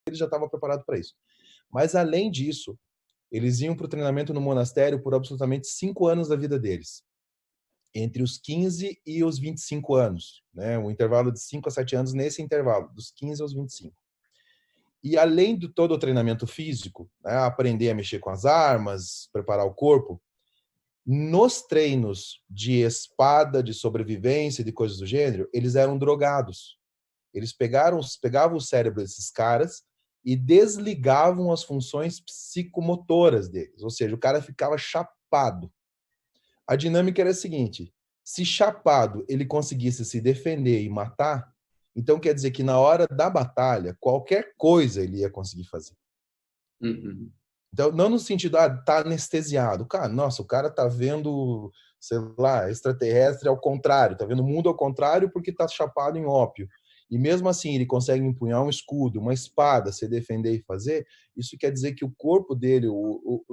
ele já estava preparado para isso. Mas, além disso, eles iam para o treinamento no monastério por absolutamente 5 anos da vida deles. Entre os 15 e os 25 anos, né? Um intervalo de 5 a 7 anos nesse intervalo, dos 15 aos 25. E além de todo o treinamento físico, né, aprender a mexer com as armas, preparar o corpo, nos treinos de espada, de sobrevivência, de coisas do gênero, eles eram drogados. Eles pegavam o cérebro desses caras e desligavam as funções psicomotoras deles. Ou seja, o cara ficava chapado. A dinâmica era a seguinte: se chapado ele conseguisse se defender e matar, então quer dizer que na hora da batalha, qualquer coisa ele ia conseguir fazer. Uhum. Então, não no sentido, tá anestesiado. Cara, nossa, o cara tá vendo, sei lá, extraterrestre ao contrário, tá vendo o mundo ao contrário porque tá chapado em ópio. E mesmo assim ele consegue empunhar um escudo, uma espada, se defender e fazer, isso quer dizer que o corpo dele, o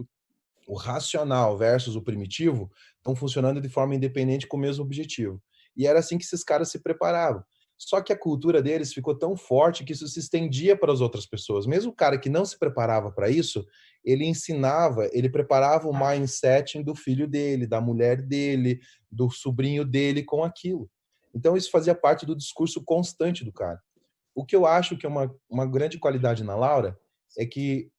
racional versus o primitivo, estão funcionando de forma independente com o mesmo objetivo. E era assim que esses caras se preparavam. Só que a cultura deles ficou tão forte que isso se estendia para as outras pessoas. Mesmo o cara que não se preparava para isso, ele ensinava, ele preparava o mindset do filho dele, da mulher dele, do sobrinho dele com aquilo. Então isso fazia parte do discurso constante do cara. O que eu acho que é uma grande qualidade na Laura é que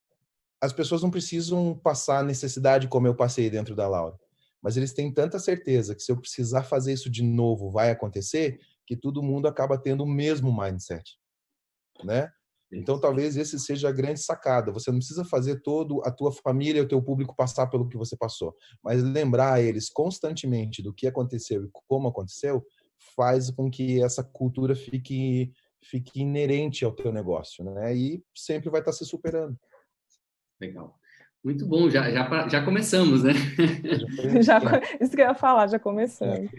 as pessoas não precisam passar necessidade como eu passei dentro da Laura. Mas eles têm tanta certeza que se eu precisar fazer isso de novo, vai acontecer, que todo mundo acaba tendo o mesmo mindset, né? Então, talvez esse seja a grande sacada. Você não precisa fazer todo a tua família e o teu público passar pelo que você passou, mas lembrar eles constantemente do que aconteceu e como aconteceu, faz com que essa cultura fique inerente ao teu negócio, né? E sempre vai estar se superando. Legal. Muito bom, já começamos, né? Isso que eu ia falar, já começamos.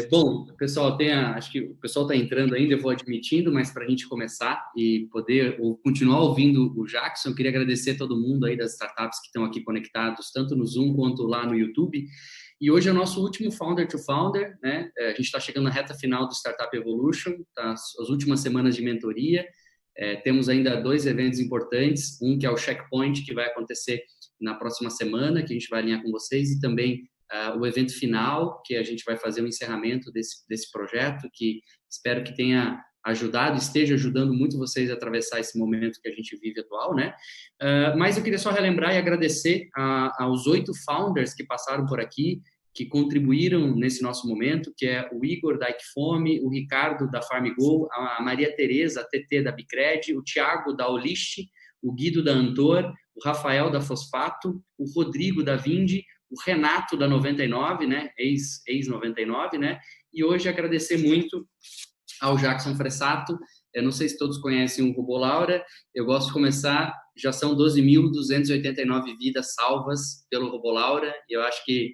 Bom, pessoal, acho que o pessoal está entrando ainda, eu vou admitindo, mas para a gente começar e poder continuar ouvindo o Jackson, eu queria agradecer a todo mundo aí das startups que estão aqui conectados, tanto no Zoom quanto lá no YouTube. E hoje é o nosso último Founder to Founder, né? A gente está chegando na reta final do Startup Evolution, tá? As últimas semanas de mentoria. Temos ainda 2 eventos importantes, um que é o Checkpoint, que vai acontecer na próxima semana, que a gente vai alinhar com vocês, e também o evento final, que a gente vai fazer o encerramento desse projeto, que espero que tenha ajudado, esteja ajudando muito vocês a atravessar esse momento que a gente vive atual, né? Mas eu queria só relembrar e agradecer aos 8 founders que passaram por aqui, que contribuíram nesse nosso momento, que é o Igor da Ikefome, o Ricardo da FarmGo, a Maria Tereza, a TT da Bicred, o Thiago da Olist, o Guido da Antor, o Rafael da Fosfato, o Rodrigo da Vindi, o Renato da 99, né, ex-99, né, e hoje agradecer muito ao Jackson Fressato. Eu não sei se todos conhecem o Robô Laura, eu gosto de começar, já são 12.289 vidas salvas pelo Robô Laura, e eu acho que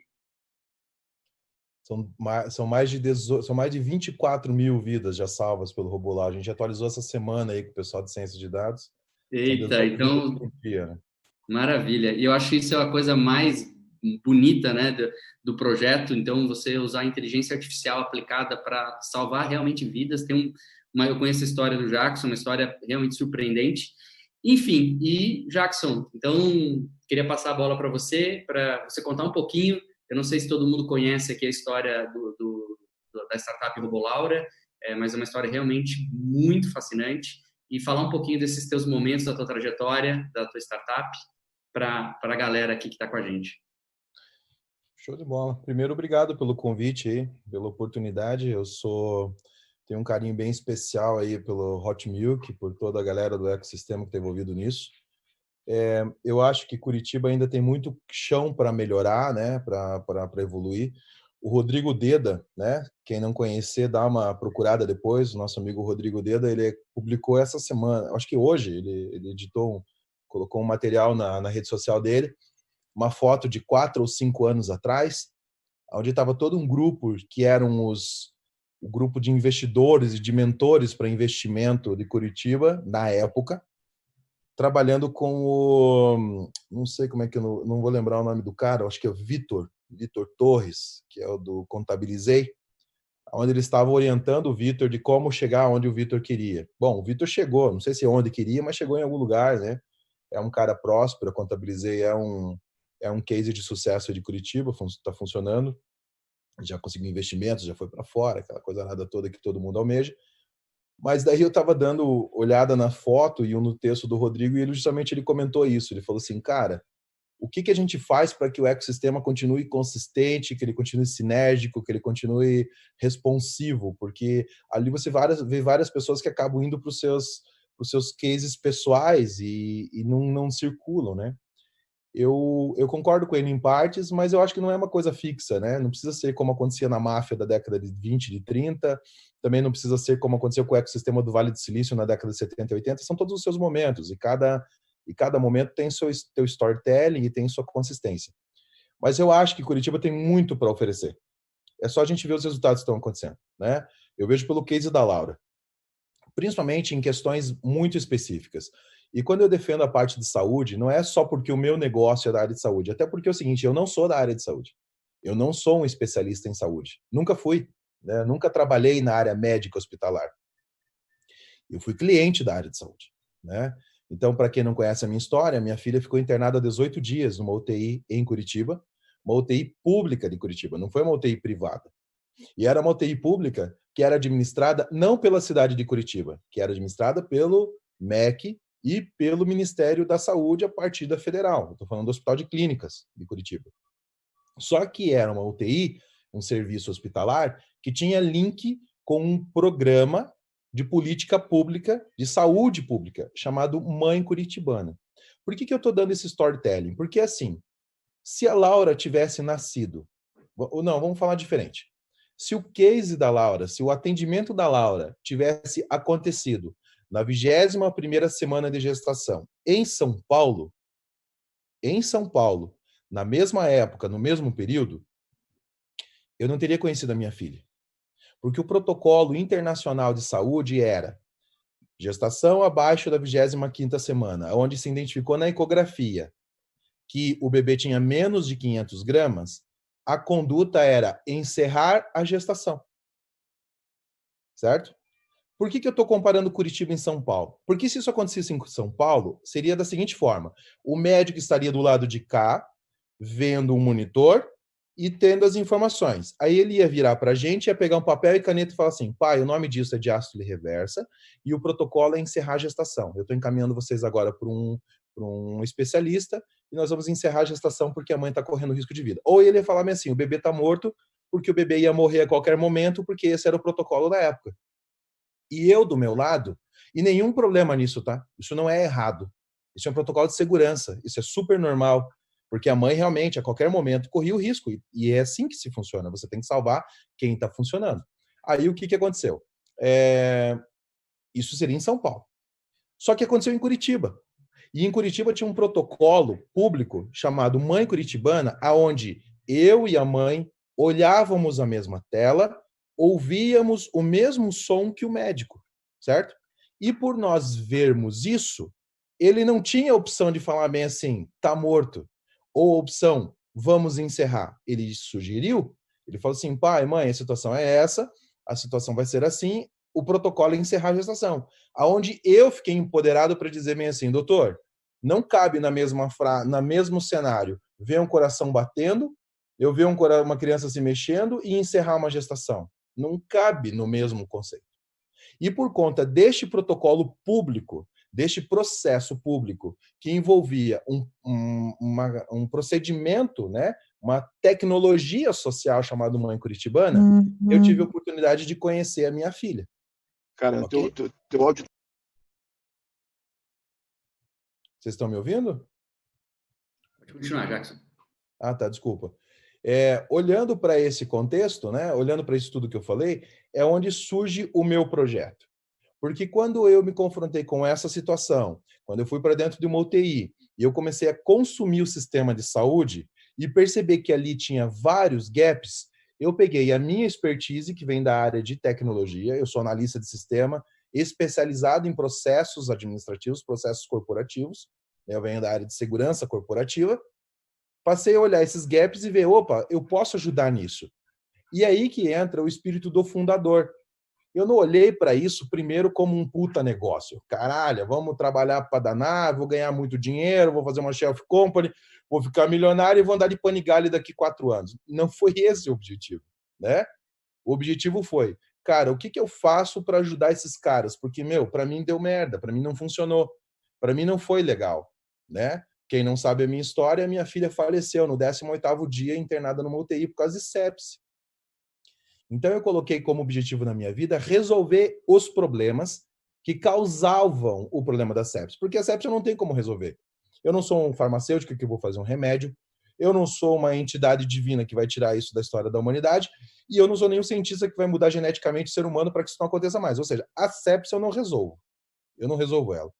são mais de 24 mil vidas já salvas pelo Robô Laura. A gente atualizou essa semana aí com o pessoal de ciência de dados. Eita, então, dia, né? Maravilha. E eu acho que isso é a coisa mais bonita, né, do projeto. Então, você usar a inteligência artificial aplicada para salvar realmente vidas. Eu conheço a história do Jackson, uma história realmente surpreendente. Enfim, e Jackson, então, queria passar a bola para você contar um pouquinho. Eu não sei se todo mundo conhece aqui a história da startup Robô Laura, mas é uma história realmente muito fascinante. E falar um pouquinho desses teus momentos, da tua trajetória, da tua startup, para a galera aqui que está com a gente. Show de bola. Primeiro, obrigado pelo convite aí, pela oportunidade. Tenho um carinho bem especial aí pelo Hot Milk, por toda a galera do ecossistema que está envolvido nisso. Eu acho que Curitiba ainda tem muito chão para melhorar, né, para evoluir. O Rodrigo Deda, né, quem não conhecer, dá uma procurada depois. O nosso amigo Rodrigo Deda, ele publicou essa semana, acho que hoje, ele colocou um material na rede social dele, uma foto de 4 ou 5 anos atrás, onde estava todo um grupo que eram o grupo de investidores e de mentores para investimento de Curitiba, na época, trabalhando com não sei como é que não vou lembrar o nome do cara, acho que é o Vitor Torres, que é o do Contabilizei. onde ele estava orientando o Vitor de como chegar onde o Vitor queria. Bom, o Vitor chegou, não sei se onde queria, mas chegou em algum lugar, né? É um cara próspero, eu contabilizei, é um case de sucesso de Curitiba, está funcionando, já conseguiu investimentos, já foi para fora, aquela coisa nada toda que todo mundo almeja. Mas daí eu estava dando olhada na foto e no texto do Rodrigo e ele justamente ele comentou isso. Ele falou assim, cara, o que a gente faz para que o ecossistema continue consistente, que ele continue sinérgico, que ele continue responsivo? Porque ali você vê várias pessoas que acabam indo para os seus cases pessoais e não circulam, né? Eu concordo com ele em partes, mas eu acho que não é uma coisa fixa, né? Não precisa ser como acontecia na máfia da década de 20, de 30, também não precisa ser como aconteceu com o ecossistema do Vale do Silício na década de 70 e 80, são todos os seus momentos, e cada momento tem seu storytelling e tem sua consistência. Mas eu acho que Curitiba tem muito para oferecer. É só a gente ver os resultados que estão acontecendo, né? Eu vejo pelo case da Laura, principalmente em questões muito específicas. E quando eu defendo a parte de saúde, não é só porque o meu negócio é da área de saúde, até porque é o seguinte, eu não sou da área de saúde. Eu não sou um especialista em saúde. Nunca fui, né? Nunca trabalhei na área médica hospitalar. Eu fui cliente da área de saúde, né? Então, para quem não conhece a minha história, minha filha ficou internada 18 dias numa UTI em Curitiba, uma UTI pública de Curitiba, não foi uma UTI privada. E era uma UTI pública que era administrada não pela cidade de Curitiba, que era administrada pelo MEC e pelo Ministério da Saúde a partir da federal. Estou falando do Hospital de Clínicas de Curitiba. Só que era uma UTI, um serviço hospitalar, que tinha link com um programa de política pública, de saúde pública, chamado Mãe Curitibana. Por que eu estou dando esse storytelling? Porque, assim, se a Laura tivesse nascido... Não, vamos falar diferente. Se o case da Laura, se o atendimento da Laura tivesse acontecido na 21ª semana de gestação em São Paulo, na mesma época, no mesmo período, eu não teria conhecido a minha filha. Porque o protocolo internacional de saúde era gestação abaixo da 25ª semana, onde se identificou na ecografia que o bebê tinha menos de 500 gramas, a conduta era encerrar a gestação. Certo? Por que eu estou comparando Curitiba em São Paulo? Porque se isso acontecesse em São Paulo, seria da seguinte forma: o médico estaria do lado de cá, vendo um monitor e tendo as informações. Aí ele ia virar para a gente, ia pegar um papel e caneta e falar assim, pai, o nome disso é diástole reversa e o protocolo é encerrar a gestação. Eu estou encaminhando vocês agora para um especialista e nós vamos encerrar a gestação porque a mãe está correndo risco de vida. Ou ele ia falar assim, o bebê está morto porque o bebê ia morrer a qualquer momento porque esse era o protocolo da época. E eu, do meu lado, e nenhum problema nisso, tá? Isso não é errado. Isso é um protocolo de segurança. Isso é super normal. Porque a mãe realmente, a qualquer momento, corria o risco. E é assim que se funciona. Você tem que salvar quem está funcionando. Aí, o que aconteceu? Isso seria em São Paulo. Só que aconteceu em Curitiba. E em Curitiba tinha um protocolo público chamado Mãe Curitibana, aonde eu e a mãe olhávamos a mesma tela, ouvíamos o mesmo som que o médico, certo? E por nós vermos isso, ele não tinha a opção de falar bem assim, tá morto, ou a opção, vamos encerrar. Ele sugeriu, ele falou assim, pai, mãe, a situação é essa, a situação vai ser assim, o protocolo é encerrar a gestação. Aonde eu fiquei empoderado para dizer bem assim, doutor, não cabe na mesmo cenário ver um coração batendo, eu ver uma criança se mexendo e encerrar uma gestação. Não cabe no mesmo conceito. E por conta deste protocolo público, deste processo público, que envolvia um procedimento, né, uma tecnologia social chamada Mãe Curitibana, eu tive a oportunidade de conhecer a minha filha. Cara, okay? teu áudio... Vocês estão me ouvindo? Pode continuar, Jackson. Ah, tá, desculpa. Olhando para esse contexto, né, olhando para isso tudo que eu falei, é onde surge o meu projeto. Porque quando eu me confrontei com essa situação, quando eu fui para dentro de uma UTI e eu comecei a consumir o sistema de saúde e perceber que ali tinha vários gaps, eu peguei a minha expertise, que vem da área de tecnologia, eu sou analista de sistema, especializado em processos administrativos, processos corporativos, eu venho da área de segurança corporativa, passei a olhar esses gaps e ver, opa, eu posso ajudar nisso. E aí que entra o espírito do fundador. Eu não olhei para isso primeiro como um puta negócio. Caralho, vamos trabalhar para danar, vou ganhar muito dinheiro, vou fazer uma shelf company, vou ficar milionário e vou andar de Panigale daqui 4 anos. Não foi esse o objetivo, né? O objetivo foi, cara, o que eu faço para ajudar esses caras? Porque, para mim deu merda, para mim não funcionou, para mim não foi legal, né? Quem não sabe a minha história, minha filha faleceu no 18º dia internada numa UTI por causa de sepse. Então eu coloquei como objetivo na minha vida resolver os problemas que causavam o problema da sepse, porque a sepse eu não tenho como resolver. Eu não sou um farmacêutico que vou fazer um remédio, eu não sou uma entidade divina que vai tirar isso da história da humanidade, e eu não sou nenhum cientista que vai mudar geneticamente o ser humano para que isso não aconteça mais. Ou seja, a sepse eu não resolvo. Eu não resolvo ela.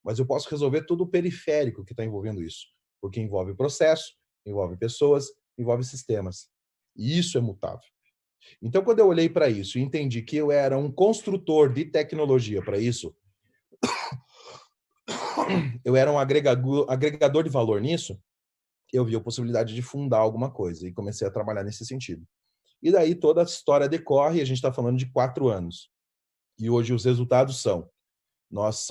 Mas eu posso resolver todo o periférico que está envolvendo isso, porque envolve processo, envolve pessoas, envolve sistemas. E isso é mutável. Então, quando eu olhei para isso e entendi que eu era um construtor de tecnologia para isso, eu era um agregador de valor nisso, eu vi a possibilidade de fundar alguma coisa e comecei a trabalhar nesse sentido. E daí toda a história decorre, e a gente está falando de 4 anos. E hoje os resultados são, nós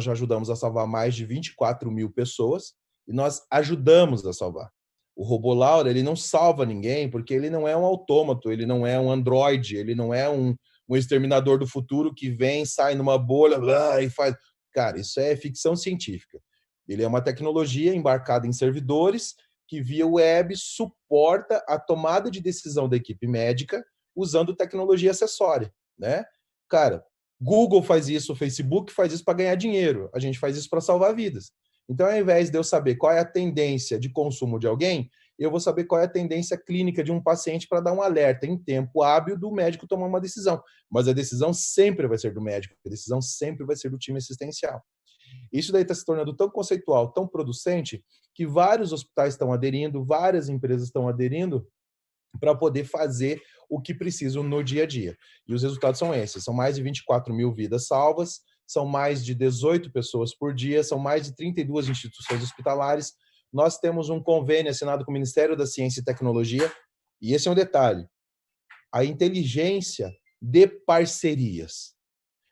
já ajudamos a salvar mais de 24 mil pessoas e nós ajudamos a salvar. O robô Laura, ele não salva ninguém porque ele não é um autômato, ele não é um androide, ele não é um exterminador do futuro que vem, sai numa bolha e faz... Cara, isso é ficção científica. Ele é uma tecnologia embarcada em servidores que via web suporta a tomada de decisão da equipe médica usando tecnologia acessória, né? Cara, Google faz isso, o Facebook faz isso para ganhar dinheiro. A gente faz isso para salvar vidas. Então, ao invés de eu saber qual é a tendência de consumo de alguém, eu vou saber qual é a tendência clínica de um paciente para dar um alerta em tempo hábil do médico tomar uma decisão. Mas a decisão sempre vai ser do médico, a decisão sempre vai ser do time assistencial. Isso daí está se tornando tão conceitual, tão producente, que vários hospitais estão aderindo, várias empresas estão aderindo para poder fazer o que precisam no dia a dia. E os resultados são esses, são mais de 24 mil vidas salvas, são mais de 18 pessoas por dia, são mais de 32 instituições hospitalares. Nós temos um convênio assinado com o Ministério da Ciência e Tecnologia, e esse é um detalhe, a inteligência de parcerias.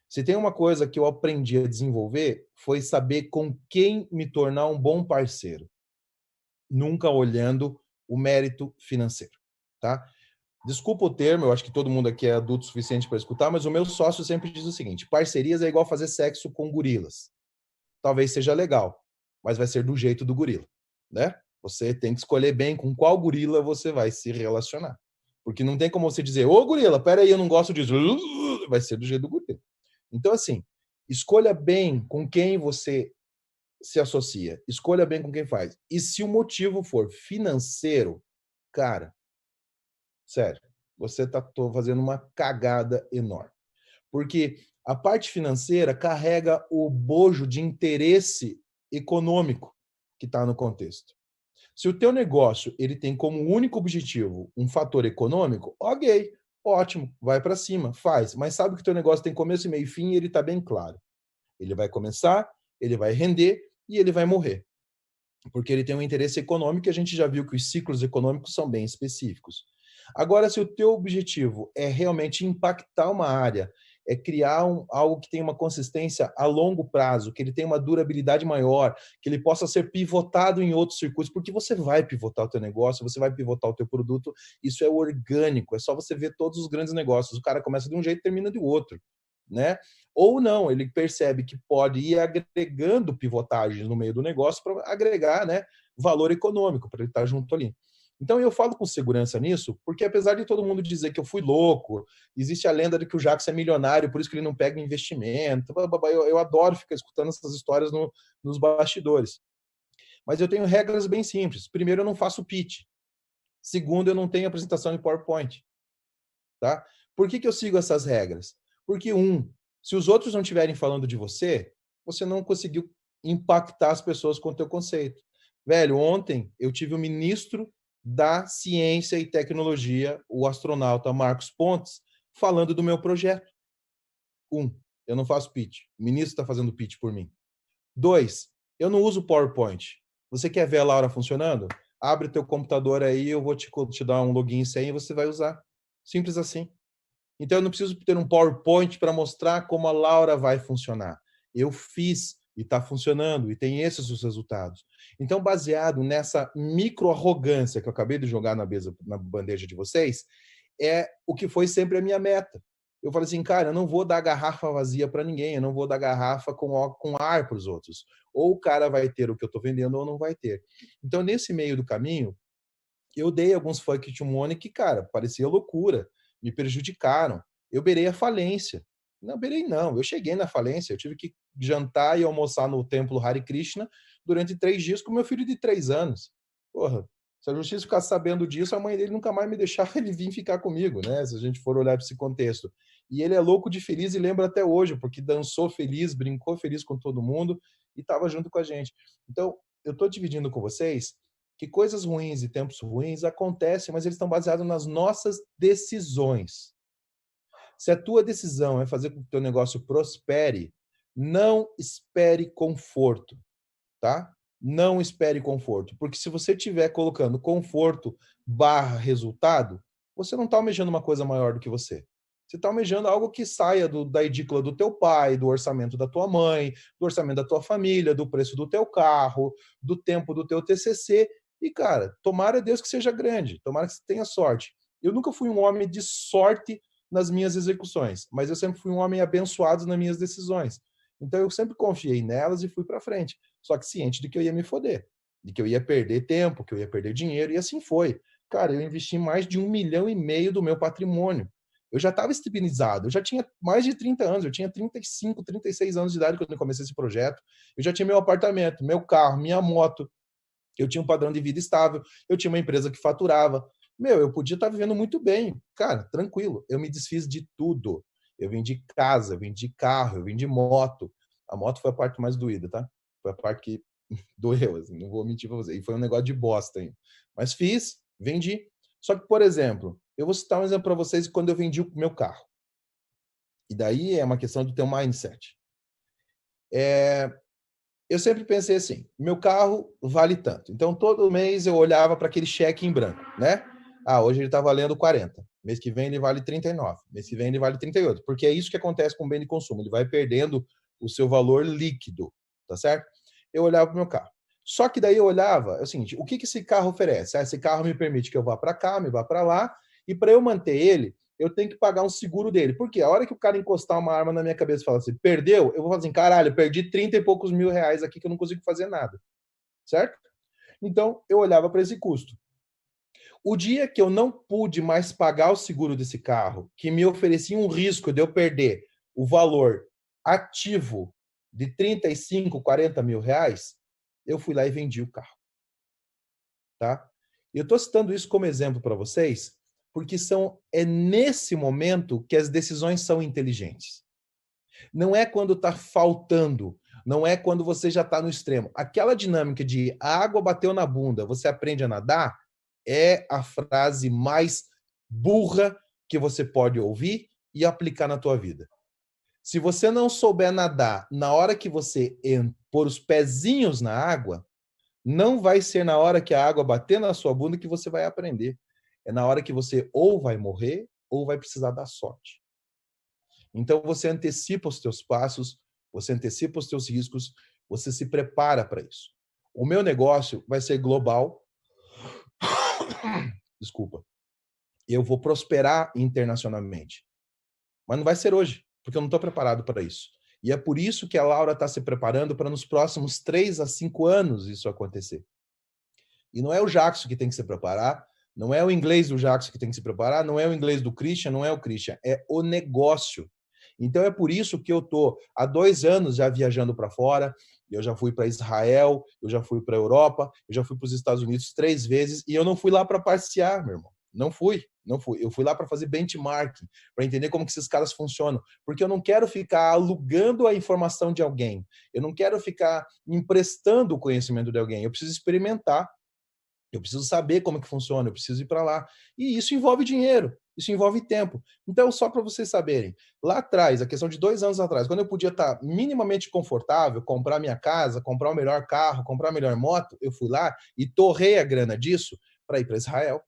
Se tem uma coisa que eu aprendi a desenvolver, foi saber com quem me tornar um bom parceiro, nunca olhando o mérito financeiro, tá? Desculpa o termo, eu acho que todo mundo aqui é adulto o suficiente para escutar, mas o meu sócio sempre diz o seguinte: parcerias é igual fazer sexo com gorilas. Talvez seja legal, mas vai ser do jeito do gorila, né? Você tem que escolher bem com qual gorila você vai se relacionar. Porque não tem como você dizer, ô gorila, peraí, eu não gosto disso. Vai ser do jeito do gorila. Então, assim, escolha bem com quem você se associa. Escolha bem com quem faz. E se o motivo for financeiro, cara, sério, você está fazendo uma cagada enorme. Porque a parte financeira carrega o bojo de interesse econômico que está no contexto. Se o teu negócio ele tem como único objetivo um fator econômico, ok, ótimo, vai para cima, faz. Mas sabe que o teu negócio tem começo, meio e fim e ele está bem claro. Ele vai começar, ele vai render e ele vai morrer. Porque ele tem um interesse econômico e a gente já viu que os ciclos econômicos são bem específicos. Agora, se o teu objetivo é realmente impactar uma área, é criar algo que tenha uma consistência a longo prazo, que ele tenha uma durabilidade maior, que ele possa ser pivotado em outros circuitos, porque você vai pivotar o teu negócio, você vai pivotar o teu produto, isso é orgânico, é só você ver todos os grandes negócios, o cara começa de um jeito e termina de outro, né? Ou não, ele percebe que pode ir agregando pivotagens no meio do negócio para agregar, né, valor econômico, para ele estar junto ali. Então, eu falo com segurança nisso, porque apesar de todo mundo dizer que eu fui louco, existe a lenda de que o Jackson é milionário, por isso que ele não pega investimento. Eu adoro ficar escutando essas histórias nos bastidores. Mas eu tenho regras bem simples. Primeiro, eu não faço pitch. Segundo, eu não tenho apresentação em PowerPoint. Tá? Por que eu sigo essas regras? Porque, se os outros não estiverem falando de você, você não conseguiu impactar as pessoas com o teu conceito. Velho, ontem eu tive o ministro da Ciência e Tecnologia, o astronauta Marcos Pontes, falando do meu projeto. Eu não faço pitch. O ministro está fazendo pitch por mim. 2, eu não uso PowerPoint. Você quer ver a Laura funcionando? Abre teu computador aí, eu vou te dar um login e senha e você vai usar. Simples assim. Então, eu não preciso ter um PowerPoint para mostrar como a Laura vai funcionar. Eu fiz e está funcionando, e tem esses os resultados. Então, baseado nessa micro-arrogância que eu acabei de jogar na bandeja de vocês, é o que foi sempre a minha meta. Eu falei assim, cara, eu não vou dar garrafa vazia para ninguém, eu não vou dar garrafa com ar para os outros. Ou o cara vai ter o que eu estou vendendo ou não vai ter. Então, nesse meio do caminho, eu dei alguns fuck to money que, cara, parecia loucura, me prejudicaram. Eu beirei a falência. Não, beirei não, eu cheguei na falência, eu tive que jantar e almoçar no templo Hare Krishna durante 3 dias com meu filho de 3 anos. Porra, se a justiça ficasse sabendo disso, a mãe dele nunca mais me deixava ele vir ficar comigo, né? Se a gente for olhar para esse contexto. E ele é louco de feliz e lembra até hoje, porque dançou feliz, brincou feliz com todo mundo e estava junto com a gente. Então, eu estou dividindo com vocês que coisas ruins e tempos ruins acontecem, mas eles estão baseados nas nossas decisões. Se a tua decisão é fazer com que o teu negócio prospere, não espere conforto, tá? Não espere conforto, porque se você estiver colocando conforto barra resultado, você não está almejando uma coisa maior do que você. Você está almejando algo que saia da edícula do teu pai, do orçamento da tua mãe, do orçamento da tua família, do preço do teu carro, do tempo do teu TCC. E, cara, tomara Deus que seja grande, tomara que você tenha sorte. Eu nunca fui um homem de sorte nas minhas execuções, mas eu sempre fui um homem abençoado nas minhas decisões. Então, eu sempre confiei nelas e fui para frente. Só que ciente de que eu ia me foder, de que eu ia perder tempo, que eu ia perder dinheiro, e assim foi. Cara, eu investi mais de 1,5 milhão do meu patrimônio. Eu já estava estabilizado, eu já tinha mais de 30 anos, eu tinha 35, 36 anos de idade quando eu comecei esse projeto. Eu já tinha meu apartamento, meu carro, minha moto, eu tinha um padrão de vida estável, eu tinha uma empresa que faturava. Meu, eu podia estar vivendo muito bem, cara, tranquilo. Eu me desfiz de tudo. Eu vendi casa, eu vendi carro, eu vendi moto. A moto foi a parte mais doída, tá? Foi a parte que doeu, assim, não vou mentir pra você. E foi um negócio de bosta ainda. Mas fiz, vendi. Só que, por exemplo, eu vou citar um exemplo para vocês de quando eu vendi o meu carro. E daí é uma questão do teu mindset. Eu sempre pensei assim, meu carro vale tanto. Então, todo mês eu olhava para aquele cheque em branco, né? Ah, hoje ele está valendo 40. Mês que vem ele vale 39. Mês que vem ele vale 38. Porque é isso que acontece com o bem de consumo. Ele vai perdendo o seu valor líquido, tá certo? Eu olhava para o meu carro. Só que daí eu olhava, é o seguinte, o que esse carro oferece? Ah, esse carro me permite que eu vá para cá, me vá para lá, e para eu manter ele, eu tenho que pagar um seguro dele. Porque a hora que o cara encostar uma arma na minha cabeça e falar assim, perdeu, eu vou falar assim, caralho, perdi 30 e poucos mil reais aqui que eu não consigo fazer nada. Certo? Então, eu olhava para esse custo. O dia que eu não pude mais pagar o seguro desse carro, que me oferecia um risco de eu perder o valor ativo de 35, 40 mil reais, eu fui lá e vendi o carro. Tá? Eu estou citando isso como exemplo para vocês, porque é nesse momento que as decisões são inteligentes. Não é quando está faltando, não é quando você já está no extremo. Aquela dinâmica de a água bateu na bunda, você aprende a nadar, é a frase mais burra que você pode ouvir e aplicar na tua vida. Se você não souber nadar na hora que você pôr os pezinhos na água, não vai ser na hora que a água bater na sua bunda que você vai aprender. É na hora que você ou vai morrer ou vai precisar dar sorte. Então, você antecipa os teus passos, você antecipa os teus riscos, você se prepara para isso. O meu negócio vai ser global. Desculpa. Eu vou prosperar internacionalmente. Mas não vai ser hoje, porque eu não estou preparado para isso. E é por isso que a Laura está se preparando para nos próximos 3 a 5 anos isso acontecer. E não é o Jackson que tem que se preparar, não é o inglês do Jackson que tem que se preparar, não é o inglês do Christian, não é o Christian, é o negócio. Então é por isso que eu estou há 2 anos já viajando para fora, eu já fui para Israel, eu já fui para a Europa, eu já fui para os Estados Unidos 3 vezes, e eu não fui lá para passear, meu irmão. Não fui. Eu fui lá para fazer benchmarking, para entender como que esses caras funcionam. Porque eu não quero ficar alugando a informação de alguém. Eu não quero ficar emprestando o conhecimento de alguém. Eu preciso experimentar. Eu preciso saber como que funciona, eu preciso ir para lá. E isso envolve dinheiro, isso envolve tempo. Então, só para vocês saberem, lá atrás, a questão de 2 anos atrás, quando eu podia estar minimamente confortável, comprar minha casa, comprar o melhor carro, comprar a melhor moto, eu fui lá e torrei a grana disso para ir para Israel,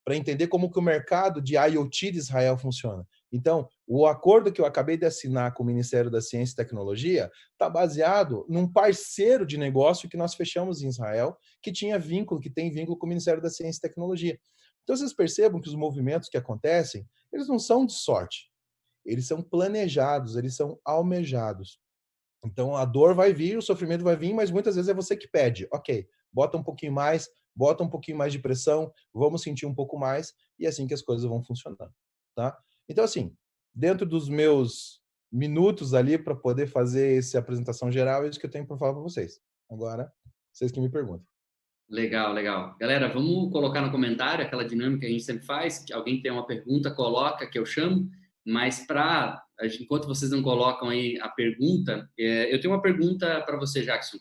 para entender como que o mercado de IoT de Israel funciona. Então, o acordo que eu acabei de assinar com o Ministério da Ciência e Tecnologia está baseado num parceiro de negócio que nós fechamos em Israel, que tinha vínculo, que tem vínculo com o Ministério da Ciência e Tecnologia. Então, vocês percebam que os movimentos que acontecem, eles não são de sorte. Eles são planejados, eles são almejados. Então, a dor vai vir, o sofrimento vai vir, mas muitas vezes é você que pede. Ok, bota um pouquinho mais de pressão, vamos sentir um pouco mais, e é assim que as coisas vão funcionando, tá? Então, assim, dentro dos meus minutos ali para poder fazer essa apresentação geral, é isso que eu tenho para falar para vocês. Agora, vocês que me perguntam. Legal, legal. Galera, vamos colocar no comentário aquela dinâmica que a gente sempre faz, que alguém tem uma pergunta, coloca, que eu chamo, mas enquanto vocês não colocam aí a pergunta, eu tenho uma pergunta para você, Jackson.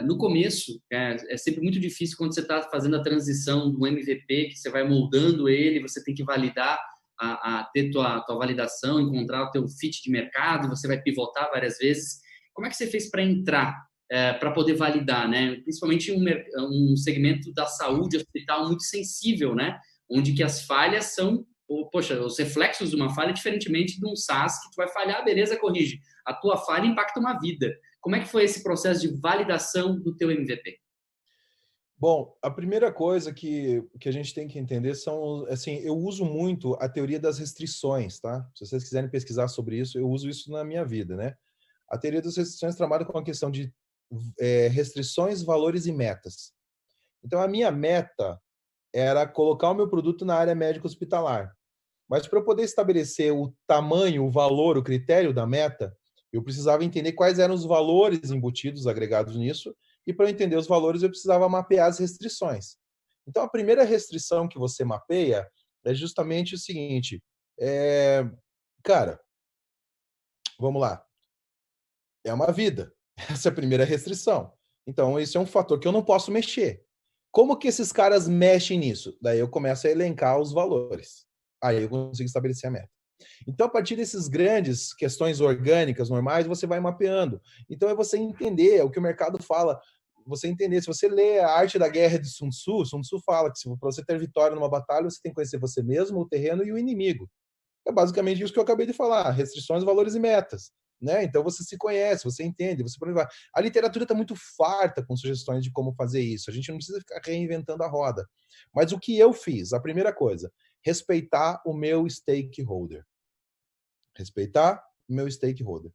No começo, é sempre muito difícil quando você está fazendo a transição do MVP, que você vai moldando ele, você tem que validar, ter tua validação, encontrar o teu fit de mercado, você vai pivotar várias vezes. Como é que você fez para entrar, para poder validar, né? Principalmente um segmento da saúde hospital muito sensível, né? Onde que as falhas são, poxa, os reflexos de uma falha, diferentemente de um SaaS que tu vai falhar, beleza, corrige. A tua falha impacta uma vida. Como é que foi esse processo de validação do teu MVP? Bom, a primeira coisa que a gente tem que entender são, assim, eu uso muito a teoria das restrições, tá? Se vocês quiserem pesquisar sobre isso, eu uso isso na minha vida, né? A teoria das restrições trabalha com a questão de restrições, valores e metas. Então, a minha meta era colocar o meu produto na área médica hospitalar. Mas para eu poder estabelecer o tamanho, o valor, o critério da meta, eu precisava entender quais eram os valores embutidos, agregados nisso, e para eu entender os valores eu precisava mapear as restrições. Então, a primeira restrição que você mapeia é justamente o seguinte, cara, vamos lá, é uma vida, essa é a primeira restrição. Então, esse é um fator que eu não posso mexer. Como que esses caras mexem nisso? Daí eu começo a elencar os valores. Aí eu consigo estabelecer a meta. Então, a partir desses grandes questões orgânicas normais, você vai mapeando. Então, é você entender, é o que o mercado fala, você entender. Se você lê a Arte da Guerra de Sun Tzu fala que para você ter vitória numa batalha, você tem que conhecer você mesmo, o terreno e o inimigo. É basicamente isso que eu acabei de falar, restrições, valores e metas. Né? Então, você se conhece, você entende, você vai. A literatura está muito farta com sugestões de como fazer isso. A gente não precisa ficar reinventando a roda. Mas o que eu fiz? A primeira coisa, respeitar o meu stakeholder. Respeitar o meu stakeholder.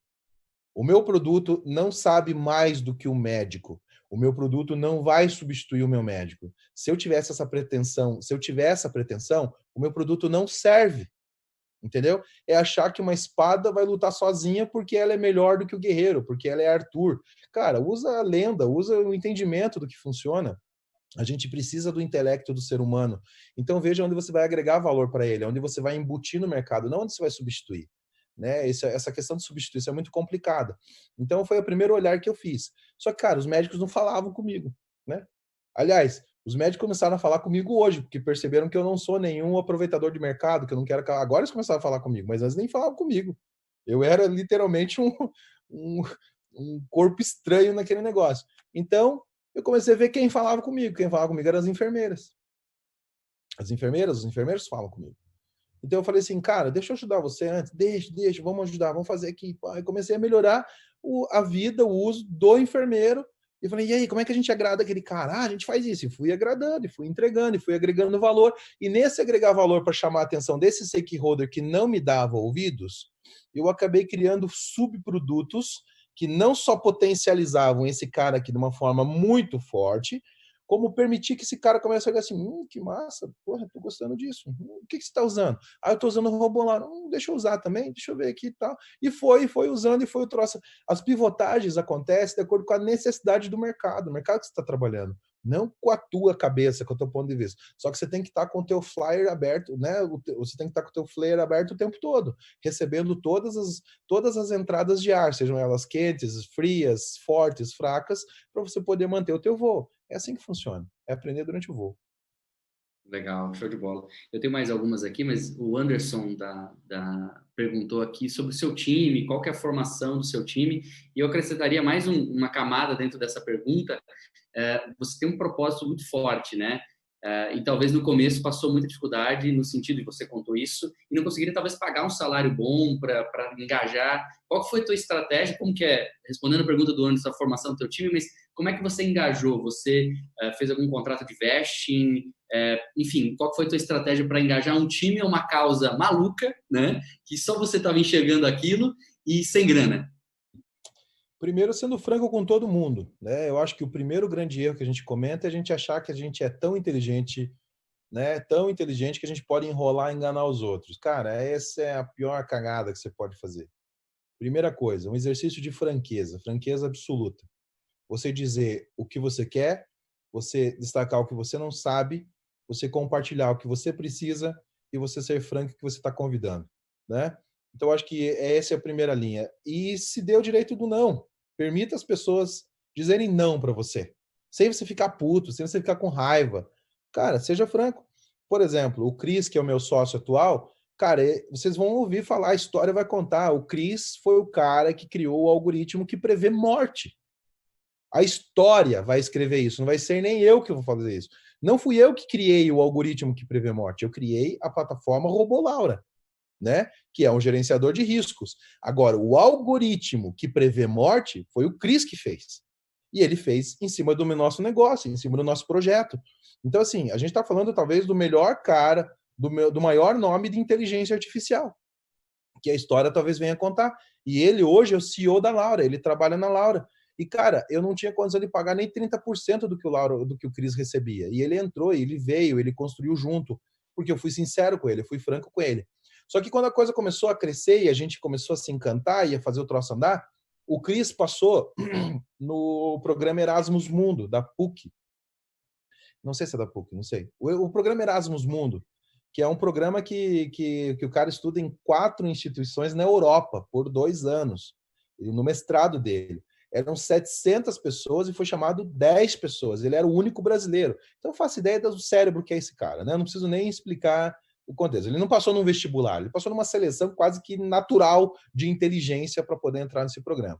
O meu produto não sabe mais do que o médico. O meu produto não vai substituir o meu médico. Se eu tivesse essa pretensão, o meu produto não serve. Entendeu? É achar que uma espada vai lutar sozinha porque ela é melhor do que o guerreiro, porque ela é Arthur. Cara, usa a lenda, usa o entendimento do que funciona. A gente precisa do intelecto do ser humano. Então veja onde você vai agregar valor para ele, onde você vai embutir no mercado, não onde você vai substituir. Né? Essa questão de substituição é muito complicada. Então foi o primeiro olhar que eu fiz. Só que, cara, os médicos não falavam comigo. Né? Aliás, os médicos começaram a falar comigo hoje, porque perceberam que eu não sou nenhum aproveitador de mercado, que eu não quero... Agora eles começaram a falar comigo, mas antes nem falavam comigo. Eu era literalmente um corpo estranho naquele negócio. Então, eu comecei a ver quem falava comigo. Quem falava comigo eram as enfermeiras. As enfermeiras, os enfermeiros falam comigo. Então eu falei assim, cara, deixa eu ajudar você antes, deixa, vamos ajudar, vamos fazer aqui. Aí comecei a melhorar a vida, o uso do enfermeiro. E falei, e aí, como é que a gente agrada aquele cara? Ah, a gente faz isso. E fui agradando, e fui entregando, e fui agregando valor. E nesse agregar valor para chamar a atenção desse stakeholder que não me dava ouvidos, eu acabei criando subprodutos que não só potencializavam esse cara aqui de uma forma muito forte, como permitir que esse cara comece a olhar assim, que massa, porra, tô gostando disso. O que você está usando? Ah, eu tô usando o robô lá. Deixa eu usar também, deixa eu ver aqui e tal. E foi usando, e foi o troço. As pivotagens acontecem de acordo com a necessidade do mercado que você está trabalhando. Não com a tua cabeça, com o teu ponto de vista. Só que você tem que estar com o teu flyer aberto, né? Você tem que estar com o teu flyer aberto o tempo todo, recebendo todas as entradas de ar, sejam elas quentes, frias, fortes, fracas, para você poder manter o teu voo. É assim que funciona. É aprender durante o voo. Legal, show de bola. Eu tenho mais algumas aqui, mas o Anderson perguntou aqui sobre o seu time, qual que é a formação do seu time, e eu acrescentaria mais uma camada dentro dessa pergunta. Você tem um propósito muito forte, né? e talvez no começo passou muita dificuldade no sentido de você contou isso e não conseguiria talvez pagar um salário bom para engajar. Qual que foi a tua estratégia? Como que é, respondendo a pergunta do ano da formação do teu time, mas como é que você engajou? Você fez algum contrato de vesting? Enfim, qual que foi a tua estratégia para engajar um time a uma causa maluca, né? Que só você estava enxergando aquilo e sem grana? Primeiro, sendo franco com todo mundo, né? Eu acho que o primeiro grande erro que a gente comenta é a gente achar que a gente é tão inteligente, né? Tão inteligente que a gente pode enrolar e enganar os outros. Cara, essa é a pior cagada que você pode fazer. Primeira coisa, um exercício de franqueza, franqueza absoluta. Você dizer o que você quer, você destacar o que você não sabe, você compartilhar o que você precisa e você ser franco que você está convidando, né? Então, acho que essa é a primeira linha. E se dê o direito do não. Permita as pessoas dizerem não para você. Sem você ficar puto, sem você ficar com raiva. Cara, seja franco. Por exemplo, o Cris, que é o meu sócio atual, cara, vocês vão ouvir falar, a história vai contar. O Cris foi o cara que criou o algoritmo que prevê morte. A história vai escrever isso, não vai ser nem eu que vou fazer isso. Não fui eu que criei o algoritmo que prevê morte, eu criei a plataforma RoboLaura, né? Que é um gerenciador de riscos. Agora, o algoritmo que prevê morte foi o Cris que fez. E ele fez em cima do nosso negócio, em cima do nosso projeto. Então, assim, a gente está falando talvez do melhor cara, do maior nome de inteligência artificial, que a história talvez venha contar. E ele hoje é o CEO da Laura, ele trabalha na Laura. E, cara, eu não tinha condição de pagar nem 30% do que o Cris recebia. E ele entrou, ele veio, ele construiu junto, porque eu fui sincero com ele, eu fui franco com ele. Só que quando a coisa começou a crescer e a gente começou a se encantar e a fazer o troço andar, o Cris passou no programa Erasmus Mundo, da PUC. Não sei se é da PUC, não sei. O programa Erasmus Mundo, que é um programa que o cara estuda em 4 instituições na Europa por 2 anos, no mestrado dele. Eram 700 pessoas e foi chamado 10 pessoas. Ele era o único brasileiro. Então eu faço ideia do cérebro que é esse cara, né? Não preciso nem explicar o contexto. Ele não passou num vestibular, ele passou numa seleção quase que natural de inteligência para poder entrar nesse programa.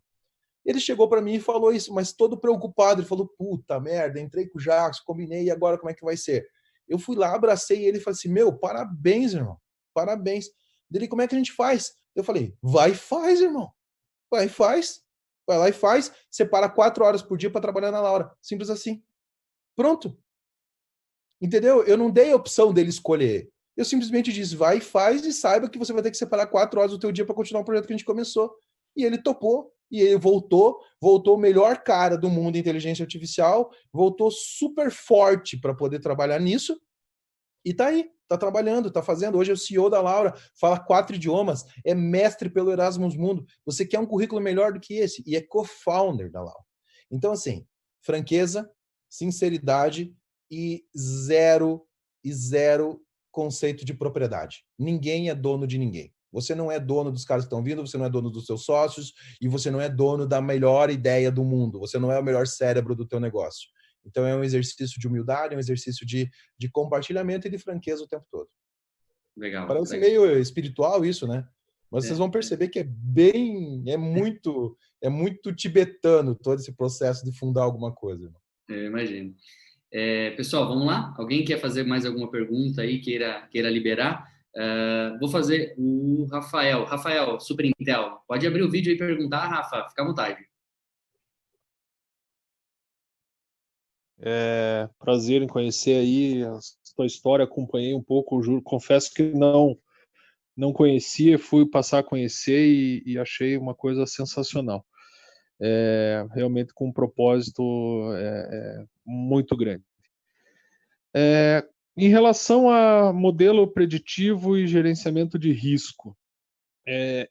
Ele chegou para mim e falou isso, mas todo preocupado. Ele falou, puta merda, entrei com o Jackson, combinei, e agora como é que vai ser? Eu fui lá, abracei ele e falei assim, meu, parabéns, irmão, parabéns. Ele, como é que a gente faz? Eu falei, vai e faz, irmão. Vai e faz. Vai lá e faz. Separa 4 horas por dia para trabalhar na Laura. Simples assim. Pronto. Entendeu? Eu não dei a opção dele escolher. Eu simplesmente disse, vai e faz e saiba que você vai ter que separar 4 horas do teu dia para continuar o projeto que a gente começou. E ele topou. E ele voltou o melhor cara do mundo em inteligência artificial, voltou super forte para poder trabalhar nisso. E tá aí, tá trabalhando, tá fazendo. Hoje é o CEO da Laura, fala 4 idiomas, é mestre pelo Erasmus Mundo. Você quer um currículo melhor do que esse? E é co-founder da Laura. Então, assim, franqueza, sinceridade e zero conceito de propriedade. Ninguém é dono de ninguém. Você não é dono dos caras que estão vindo, você não é dono dos seus sócios e você não é dono da melhor ideia do mundo. Você não é o melhor cérebro do teu negócio. Então, é um exercício de humildade, é um exercício de compartilhamento e de franqueza o tempo todo. Legal. Parece legal. meio espiritual isso, né? Mas vocês vão perceber que é muito tibetano todo esse processo de fundar alguma coisa. Eu imagino. Pessoal, vamos lá? Alguém quer fazer mais alguma pergunta aí, queira liberar? Vou fazer o Rafael. Rafael, Super Intel. Pode abrir o vídeo e perguntar, Rafa. Fica à vontade. Prazer em conhecer aí a sua história, acompanhei um pouco, juro, confesso que não conhecia, fui passar a conhecer e achei uma coisa sensacional. Realmente com um propósito muito grande. Em relação a modelo preditivo e gerenciamento de risco,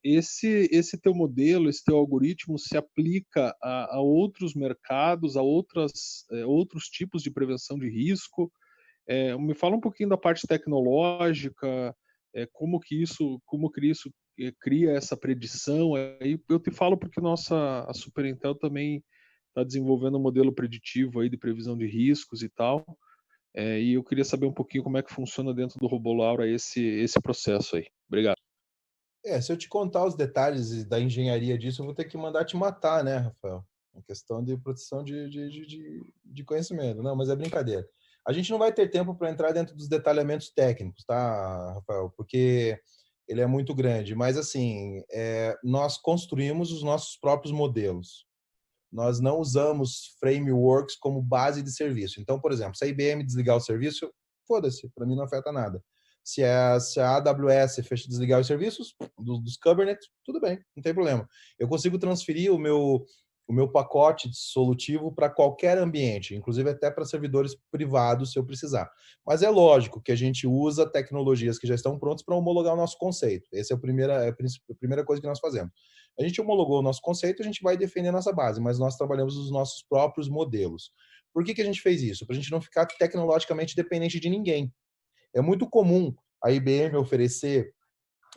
esse teu modelo, esse teu algoritmo se aplica a outros mercados, a outros tipos de prevenção de risco? Me fala um pouquinho da parte tecnológica, como que isso cria essa predição. Aí eu te falo porque a Super Intel também está desenvolvendo um modelo preditivo aí de previsão de riscos e tal. E eu queria saber um pouquinho como é que funciona dentro do RoboLaura esse processo aí. Obrigado. Se eu te contar os detalhes da engenharia disso, eu vou ter que mandar te matar, né, Rafael? É questão de produção de conhecimento. Não, mas é brincadeira. A gente não vai ter tempo para entrar dentro dos detalhamentos técnicos, tá, Rafael? Porque ele é muito grande. Mas, assim, nós construímos os nossos próprios modelos. Nós não usamos frameworks como base de serviço. Então, por exemplo, se a IBM desligar o serviço, foda-se, para mim não afeta nada. Se a AWS desligar os serviços dos Kubernetes, tudo bem, não tem problema. Eu consigo transferir o meu pacote solutivo para qualquer ambiente, inclusive até para servidores privados, se eu precisar. Mas é lógico que a gente usa tecnologias que já estão prontas para homologar o nosso conceito. Essa é a primeira coisa que nós fazemos. A gente homologou o nosso conceito, a gente vai defender a nossa base, mas nós trabalhamos os nossos próprios modelos. Por que a gente fez isso? Para a gente não ficar tecnologicamente dependente de ninguém. É muito comum a IBM oferecer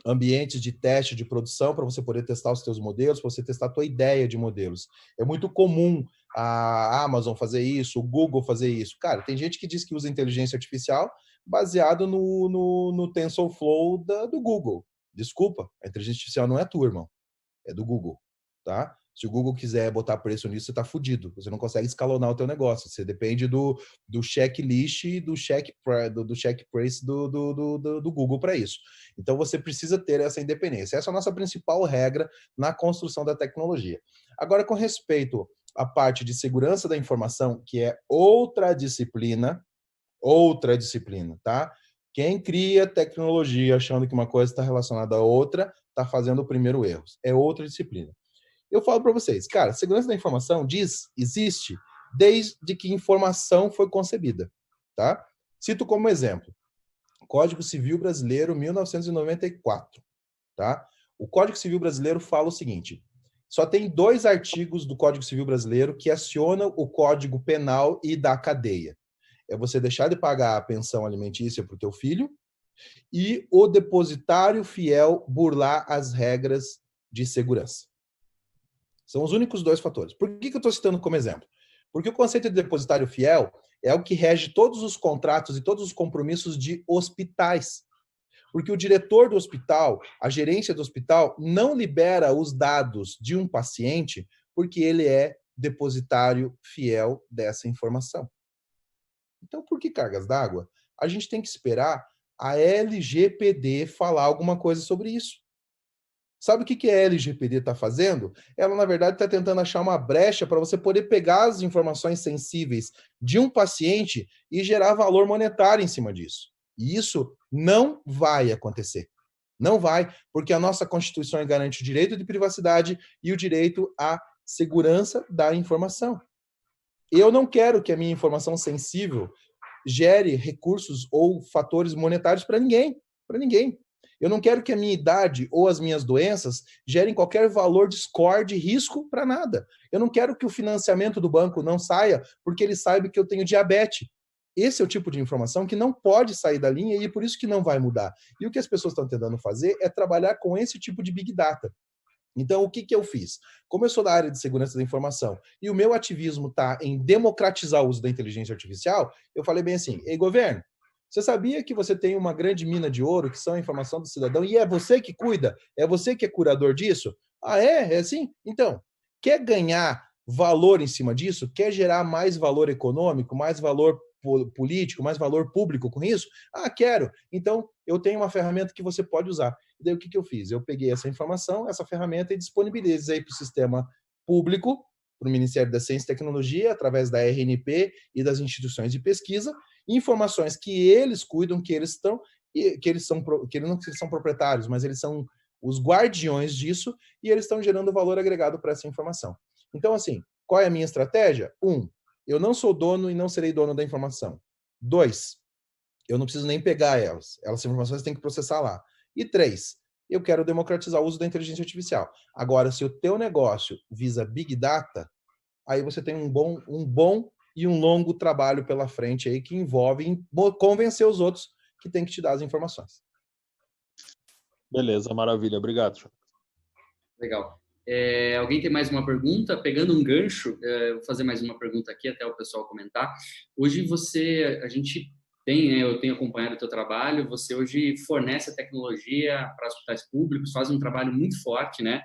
ambientes de teste de produção para você poder testar os seus modelos, para você testar a tua ideia de modelos. É muito comum a Amazon fazer isso, o Google fazer isso. Cara, tem gente que diz que usa inteligência artificial baseado no TensorFlow do Google. Desculpa, a inteligência artificial não é tua, irmão. É do Google, tá? Se o Google quiser botar preço nisso, você está fudido. Você não consegue escalonar o teu negócio. Você depende do checklist e do check price do Google para isso. Então, você precisa ter essa independência. Essa é a nossa principal regra na construção da tecnologia. Agora, com respeito à parte de segurança da informação, que é outra disciplina, tá? Quem cria tecnologia achando que uma coisa está relacionada à outra, está fazendo o primeiro erro. É outra disciplina. Eu falo para vocês, cara, segurança da informação existe desde que informação foi concebida, tá? Cito como exemplo, Código Civil Brasileiro, 1994, tá? O Código Civil Brasileiro fala o seguinte, só tem 2 artigos do Código Civil Brasileiro que acionam o Código Penal e da cadeia. É você deixar de pagar a pensão alimentícia para o teu filho e o depositário fiel burlar as regras de segurança. São os únicos 2 fatores. Por que eu estou citando como exemplo? Porque o conceito de depositário fiel é o que rege todos os contratos e todos os compromissos de hospitais. Porque o diretor do hospital, a gerência do hospital, não libera os dados de um paciente porque ele é depositário fiel dessa informação. Então, por que cargas d'água? A gente tem que esperar a LGPD falar alguma coisa sobre isso. Sabe o que a LGPD está fazendo? Ela, na verdade, está tentando achar uma brecha para você poder pegar as informações sensíveis de um paciente e gerar valor monetário em cima disso. E isso não vai acontecer. Não vai, porque a nossa Constituição garante o direito de privacidade e o direito à segurança da informação. Eu não quero que a minha informação sensível gere recursos ou fatores monetários para ninguém. Para ninguém. Eu não quero que a minha idade ou as minhas doenças gerem qualquer valor de score de risco para nada. Eu não quero que o financiamento do banco não saia porque ele saiba que eu tenho diabetes. Esse é o tipo de informação que não pode sair da linha e é por isso que não vai mudar. E o que as pessoas estão tentando fazer é trabalhar com esse tipo de Big Data. Então, o que eu fiz? Como eu sou da área de segurança da informação e o meu ativismo está em democratizar o uso da inteligência artificial, eu falei bem assim, ei, governo, você sabia que você tem uma grande mina de ouro que são a informação do cidadão e é você que cuida? É você que é curador disso? Ah, é? É assim? Então, quer ganhar valor em cima disso? Quer gerar mais valor econômico, mais valor político, mais valor público com isso? Ah, quero. Então, eu tenho uma ferramenta que você pode usar. E daí, o que eu fiz? Eu peguei essa informação, essa ferramenta e disponibilizei para o sistema público, para o Ministério da Ciência e Tecnologia, através da RNP e das instituições de pesquisa, informações que eles cuidam, que eles não são proprietários, mas eles são os guardiões disso e eles estão gerando valor agregado para essa informação. Então, assim, qual é a minha estratégia? 1, eu não sou dono e não serei dono da informação. 2, eu não preciso nem pegar elas. Essas informações têm que processar lá. E 3, eu quero democratizar o uso da inteligência artificial. Agora, se o teu negócio visa Big Data, aí você tem um bom e um longo trabalho pela frente aí que envolve convencer os outros que tem que te dar as informações. Beleza, maravilha. Obrigado. Legal. Alguém tem mais uma pergunta? Pegando um gancho, vou fazer mais uma pergunta aqui até o pessoal comentar. Hoje eu tenho acompanhado o teu trabalho, você hoje fornece a tecnologia para hospitais públicos, faz um trabalho muito forte, né?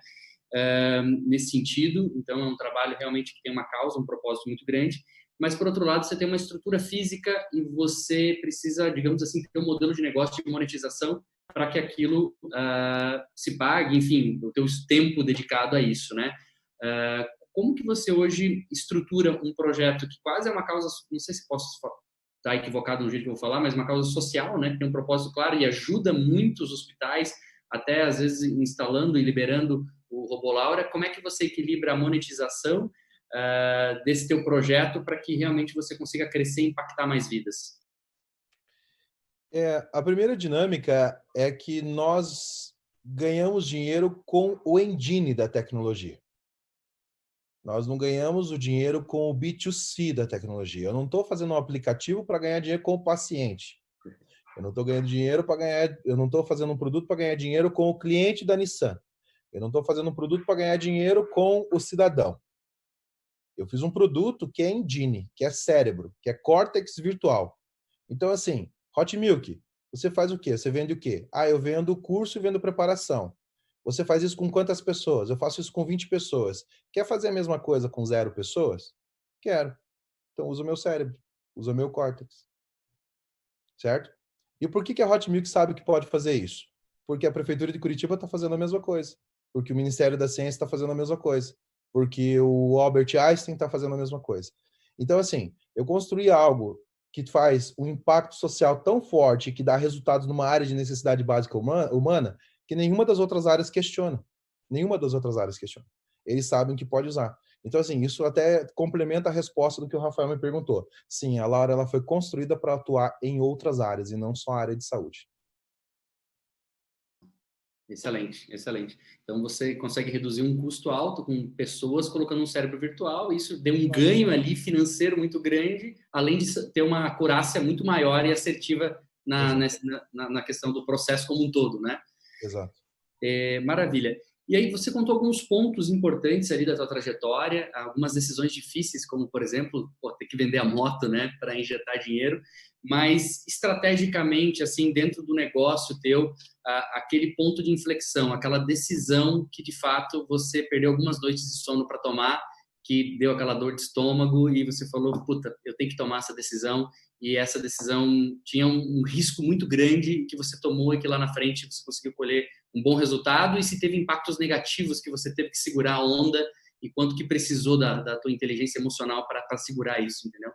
Nesse sentido, então é um trabalho realmente que tem uma causa, um propósito muito grande, mas, por outro lado, você tem uma estrutura física e você precisa, digamos assim, ter um modelo de negócio de monetização para que aquilo se pague, enfim, o teu tempo dedicado a isso, né? Como que você hoje estrutura um projeto que quase é uma causa, não sei se posso estar equivocado no jeito que eu vou falar, mas uma causa social, né? Que tem um propósito claro e ajuda muitos hospitais, até às vezes instalando e liberando o Robô Laura. Como é que você equilibra a monetização desse teu projeto para que realmente você consiga crescer e impactar mais vidas? A primeira dinâmica é que nós ganhamos dinheiro com o engine da tecnologia. Nós não ganhamos o dinheiro com o B2C da tecnologia. Eu não estou fazendo um aplicativo para ganhar dinheiro com o paciente. Eu não estou ganhando dinheiro para ganhar. Eu não estou fazendo um produto para ganhar dinheiro com o cliente da Nissan. Eu não estou fazendo um produto para ganhar dinheiro com o cidadão. Eu fiz um produto que é engine, que é cérebro, que é córtex virtual. Então, assim, Hot Milk, você faz o quê? Você vende o quê? Eu vendo curso e vendo preparação. Você faz isso com quantas pessoas? Eu faço isso com 20 pessoas. Quer fazer a mesma coisa com 0 pessoas? Quero. Então, usa o meu cérebro, usa o meu córtex. Certo? E por que a Hot Milk sabe que pode fazer isso? Porque a Prefeitura de Curitiba está fazendo a mesma coisa. Porque o Ministério da Ciência está fazendo a mesma coisa. Porque o Albert Einstein está fazendo a mesma coisa. Então, assim, eu construí algo que faz um impacto social tão forte que dá resultados numa área de necessidade básica humana que nenhuma das outras áreas questiona. Nenhuma das outras áreas questiona. Eles sabem que pode usar. Então, assim, isso até complementa a resposta do que o Rafael me perguntou. Sim, a Laura ela foi construída para atuar em outras áreas e não só a área de saúde. Excelente, excelente. Então, você consegue reduzir um custo alto com pessoas colocando um cérebro virtual. Isso deu um ganho ali financeiro muito grande, além de ter uma acurácia muito maior e assertiva na questão do processo como um todo, né? Exato. Maravilha. E aí você contou alguns pontos importantes ali da tua trajetória, algumas decisões difíceis, como, por exemplo, ter que vender a moto, né, para injetar dinheiro, mas estrategicamente, assim, dentro do negócio teu, aquele ponto de inflexão, aquela decisão que, de fato, você perdeu algumas noites de sono para tomar, que deu aquela dor de estômago e você falou, puta, eu tenho que tomar essa decisão, e essa decisão tinha um risco muito grande que você tomou e que lá na frente você conseguiu colher um bom resultado, e se teve impactos negativos que você teve que segurar a onda e quanto que precisou da tua inteligência emocional para segurar isso, entendeu?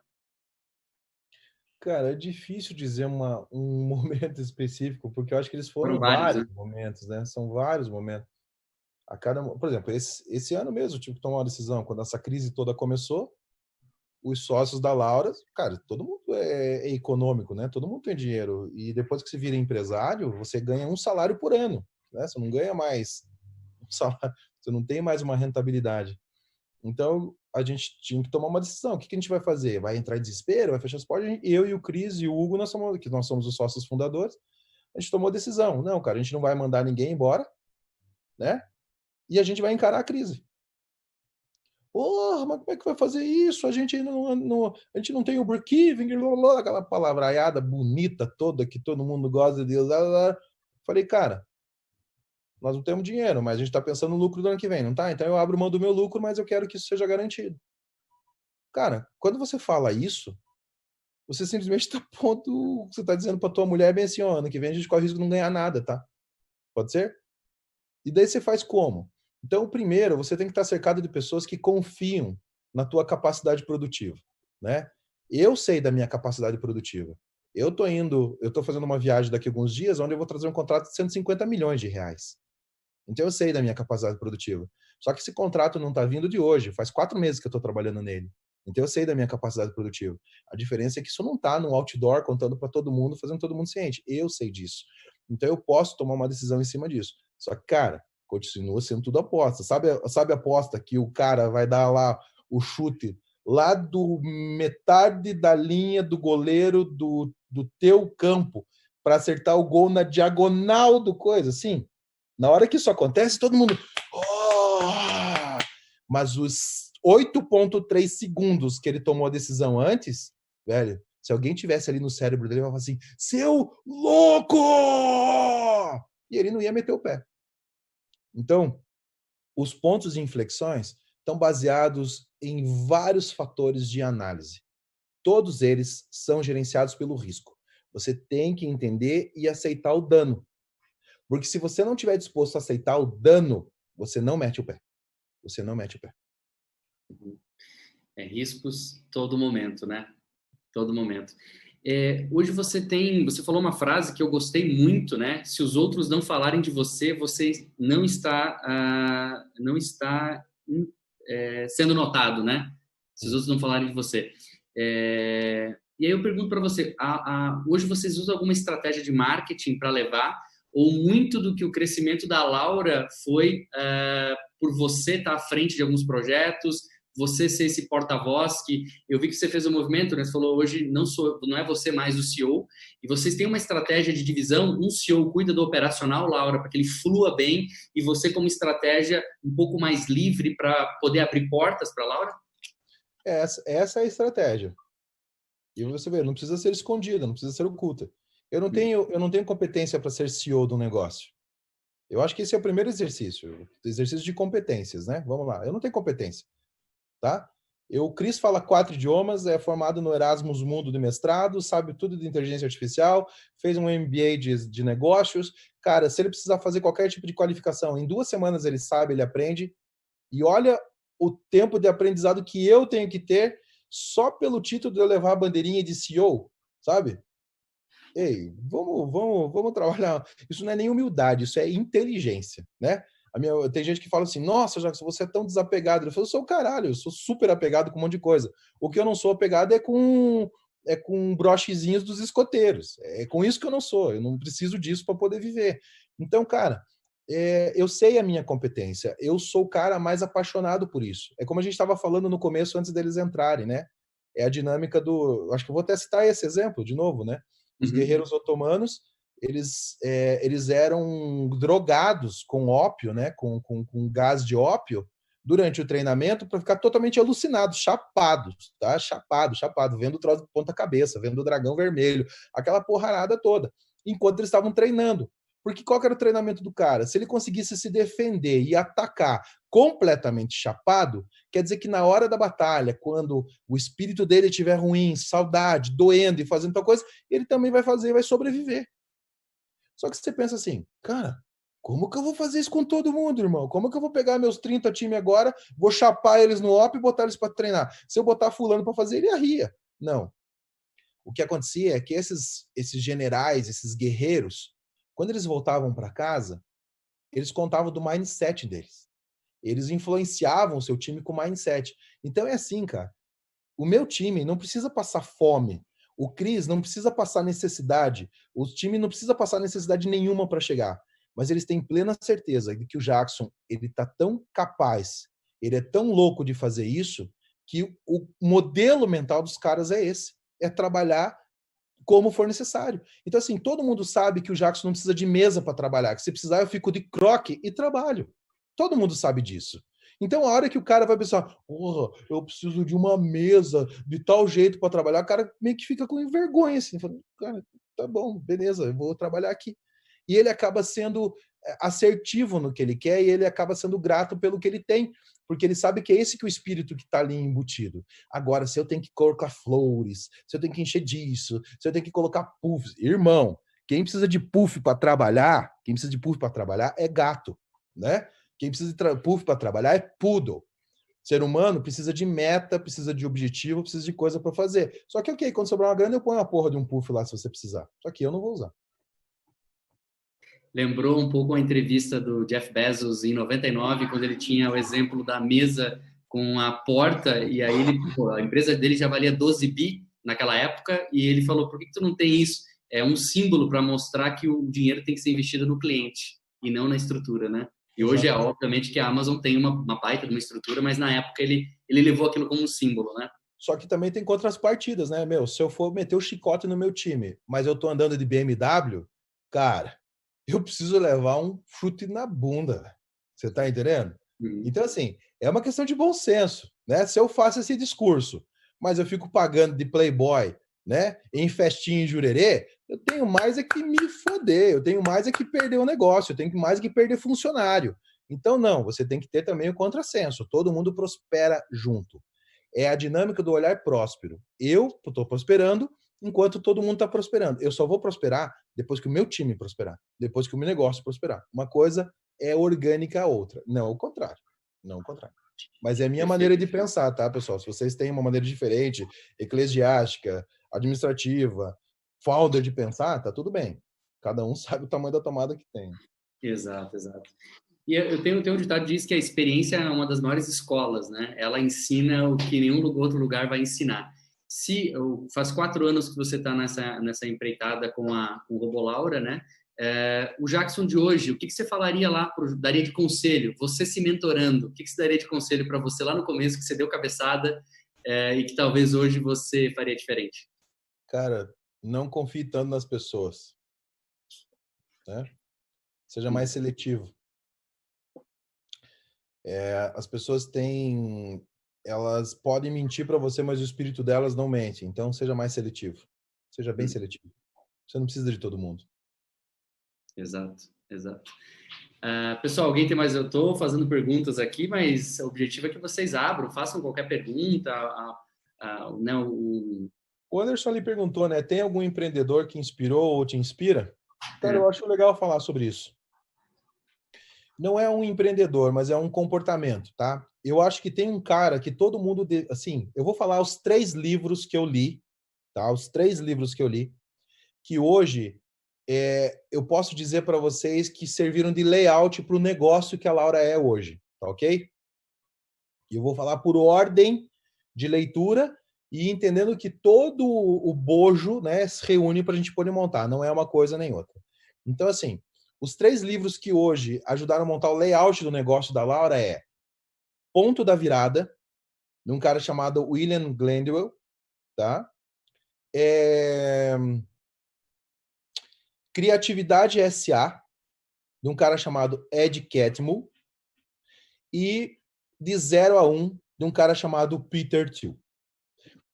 Cara, é difícil dizer um momento específico, porque eu acho que eles foram vários, vários né? momentos, né? São vários momentos. Por exemplo, esse ano mesmo eu tive que tomar uma decisão. Quando essa crise toda começou, os sócios da Laura, cara, todo mundo é econômico, né? Todo mundo tem dinheiro. E depois que você vira empresário, você ganha um salário por ano, né? Você não ganha mais um salário, você não tem mais uma rentabilidade. Então, a gente tinha que tomar uma decisão. O que a gente vai fazer? Vai entrar em desespero? Vai fechar as portas? Eu e o Cris e o Hugo, nós somos os sócios fundadores, a gente tomou a decisão. Não, cara, a gente não vai mandar ninguém embora, né? E a gente vai encarar a crise. Porra, mas como é que vai fazer isso? A gente não tem o break-even, aquela palavreada bonita toda que todo mundo gosta de usar. Falei, cara, nós não temos dinheiro, mas a gente está pensando no lucro do ano que vem, não tá? Então eu abro mão do meu lucro, mas eu quero que isso seja garantido. Cara, quando você fala isso, você simplesmente está pondo, você está dizendo para tua mulher bem assim, ó, ano que vem a gente corre o risco de não ganhar nada, tá? Pode ser? E daí você faz como? Então, primeiro, você tem que estar cercado de pessoas que confiam na tua capacidade produtiva, né? Eu sei da minha capacidade produtiva. Eu tô fazendo uma viagem daqui a alguns dias onde eu vou trazer um contrato de 150 milhões de reais. Então eu sei da minha capacidade produtiva. Só que esse contrato não está vindo de hoje, faz 4 meses que eu estou trabalhando nele. Então eu sei da minha capacidade produtiva. A diferença é que isso não está no outdoor contando para todo mundo, fazendo todo mundo ciente. Eu sei disso. Então eu posso tomar uma decisão em cima disso. Só que, cara, continua sendo tudo aposta. Sabe a aposta que o cara vai dar lá o chute lá do metade da linha do goleiro do teu campo para acertar o gol na diagonal do coisa? Sim. Na hora que isso acontece, todo mundo... Oh! Mas os 8,3 segundos que ele tomou a decisão antes, velho, se alguém tivesse ali no cérebro dele, ele ia falar assim, seu louco! E ele não ia meter o pé. Então, os pontos de inflexões estão baseados em vários fatores de análise, todos eles são gerenciados pelo risco. Você tem que entender e aceitar o dano. Porque se você não estiver disposto a aceitar o dano, você não mete o pé. Você não mete o pé. Riscos todo momento, né? Todo momento. Hoje você falou uma frase que eu gostei muito, né? Se os outros não falarem de você, você não está sendo notado, né? Se os outros não falarem de você. E aí eu pergunto para você, hoje vocês usam alguma estratégia de marketing para levar? Ou muito do que o crescimento da Laura foi por você estar à frente de alguns projetos, você ser esse porta-voz, que eu vi que você fez um movimento, né? Você falou, hoje não é você mais o CEO, e vocês têm uma estratégia de divisão, um CEO cuida do operacional, Laura, para que ele flua bem, e você como estratégia um pouco mais livre para poder abrir portas para a Laura? Essa é a estratégia. E você vê, não precisa ser escondida, não precisa ser oculta. Eu não tenho competência para ser CEO do negócio. Eu acho que esse é o primeiro exercício de competências, né? Vamos lá, eu não tenho competência. Tá? O Cris fala 4 idiomas, é formado no Erasmus Mundo de mestrado, sabe tudo de inteligência artificial, fez um MBA de negócios. Cara, se ele precisar fazer qualquer tipo de qualificação, em 2 semanas ele sabe, ele aprende. E olha o tempo de aprendizado que eu tenho que ter só pelo título de eu levar a bandeirinha de CEO, sabe? Ei, vamos trabalhar. Isso não é nem humildade, isso é inteligência, né? Tem gente que fala assim, nossa, Jackson, você é tão desapegado. Eu falo, eu sou o caralho, eu sou super apegado com um monte de coisa. O que eu não sou apegado é com brochezinhos dos escoteiros. É com isso que eu não sou. Eu não preciso disso para poder viver. Então, cara, eu sei a minha competência. Eu sou o cara mais apaixonado por isso. É como a gente estava falando no começo, antes deles entrarem, né? É a dinâmica do... Acho que eu vou até citar esse exemplo de novo, né? Os guerreiros otomanos, eles eram drogados com ópio, né? Com gás de ópio, durante o treinamento, para ficar totalmente alucinados, chapados, tá? Chapado, vendo o troço de ponta cabeça, vendo o dragão vermelho, aquela porrarada toda, enquanto eles estavam treinando. Porque qual que era o treinamento do cara? Se ele conseguisse se defender e atacar completamente chapado, quer dizer que na hora da batalha, quando o espírito dele estiver ruim, saudade, doendo e fazendo tal coisa, ele também vai sobreviver. Só que você pensa assim, cara, como que eu vou fazer isso com todo mundo, irmão? Como que eu vou pegar meus 30 times agora, vou chapar eles no OP e botar eles para treinar? Se eu botar fulano para fazer, ele ria. Não. O que acontecia é que esses generais, esses guerreiros, quando eles voltavam para casa, eles contavam do mindset deles. Eles influenciavam o seu time com mindset. Então é assim, cara. O meu time não precisa passar fome. O Cris não precisa passar necessidade. O time não precisa passar necessidade nenhuma para chegar. Mas eles têm plena certeza de que o Jackson, ele tá tão capaz, ele é tão louco de fazer isso, que o modelo mental dos caras é esse. É trabalhar como for necessário. Então, assim, todo mundo sabe que o Jackson não precisa de mesa para trabalhar, que se precisar eu fico de croque e trabalho. Todo mundo sabe disso. Então, a hora que o cara vai pensar, eu preciso de uma mesa de tal jeito para trabalhar, o cara meio que fica com vergonha, assim, falando, cara, tá bom, beleza, eu vou trabalhar aqui. E ele acaba sendo assertivo no que ele quer e ele acaba sendo grato pelo que ele tem, porque ele sabe que é esse que o espírito que está ali embutido. Agora, se eu tenho que colocar flores, se eu tenho que encher disso, se eu tenho que colocar puffs, irmão, quem precisa de puff para trabalhar, é gato, né? Quem precisa de puff para trabalhar é poodle. Ser humano precisa de meta, precisa de objetivo, precisa de coisa para fazer. Só que, ok, quando sobrar uma grana, eu ponho a porra de um puff lá se você precisar. Só que eu não vou usar. Lembrou um pouco a entrevista do Jeff Bezos em 99, quando ele tinha o exemplo da mesa com a porta, e aí a empresa dele já valia 12 bi naquela época, e ele falou, por que tu não tem isso? É um símbolo para mostrar que o dinheiro tem que ser investido no cliente, e não na estrutura, né? E hoje obviamente que a Amazon tem uma baita de uma estrutura, mas na época ele levou aquilo como um símbolo, né? Só que também tem contrapartidas, né? Se eu for meter o chicote no meu time, mas eu tô andando de BMW, cara, eu preciso levar um chute na bunda. Você tá entendendo? Então, assim, é uma questão de bom senso, né? Se eu faço esse discurso, mas eu fico pagando de playboy, né? Em festinha em Jurerê, eu tenho mais é que me foder, eu tenho mais é que perder o negócio, eu tenho mais é que perder funcionário. Então, não, você tem que ter também o contrassenso. Todo mundo prospera junto. É a dinâmica do olhar próspero. Eu estou prosperando enquanto todo mundo está prosperando. Eu só vou prosperar depois que o meu time prosperar, depois que o meu negócio prosperar. Uma coisa é orgânica a outra. Não o contrário. Não o contrário. Mas é a minha maneira de pensar, tá, pessoal? Se vocês têm uma maneira diferente, eclesiástica, administrativa, founder de pensar, tá tudo bem. Cada um sabe o tamanho da tomada que tem. Exato, exato. E eu tenho um ditado que diz que a experiência é uma das maiores escolas, né? Ela ensina o que nenhum outro lugar vai ensinar. Faz 4 anos que você está nessa empreitada com o Robolaura, né? O Jackson de hoje, o que você falaria lá, daria de conselho? Você se mentorando, o que você daria de conselho para você lá no começo, que você deu cabeçada e que talvez hoje você faria diferente? Cara, não confie tanto nas pessoas, né? Seja mais seletivo. As pessoas elas podem mentir para você, mas o espírito delas não mente. Então, seja mais seletivo. Seja bem seletivo. Você não precisa de todo mundo. Exato, exato. Pessoal, alguém tem mais? Eu estou fazendo perguntas aqui, mas o objetivo é que vocês abram, façam qualquer pergunta. Né, O Anderson ali perguntou, né? Tem algum empreendedor que inspirou ou te inspira? Cara, eu acho legal falar sobre isso. Não é um empreendedor, mas é um comportamento, tá? Eu acho que tem um cara que todo mundo... Assim, eu vou falar os 3 livros que eu li, tá? Os 3 livros que eu li, que hoje eu posso dizer para vocês que serviram de layout para o negócio que a Laura é hoje, tá ok? E eu vou falar por ordem de leitura e entendendo que todo o bojo, né, se reúne para a gente poder montar, não é uma coisa nem outra. Então, assim, os 3 livros que hoje ajudaram a montar o layout do negócio da Laura Ponto da Virada, de um cara chamado William Gladwell, tá? Criatividade S.A., de um cara chamado Ed Catmull, e de 0 a 1, de um cara chamado Peter Thiel.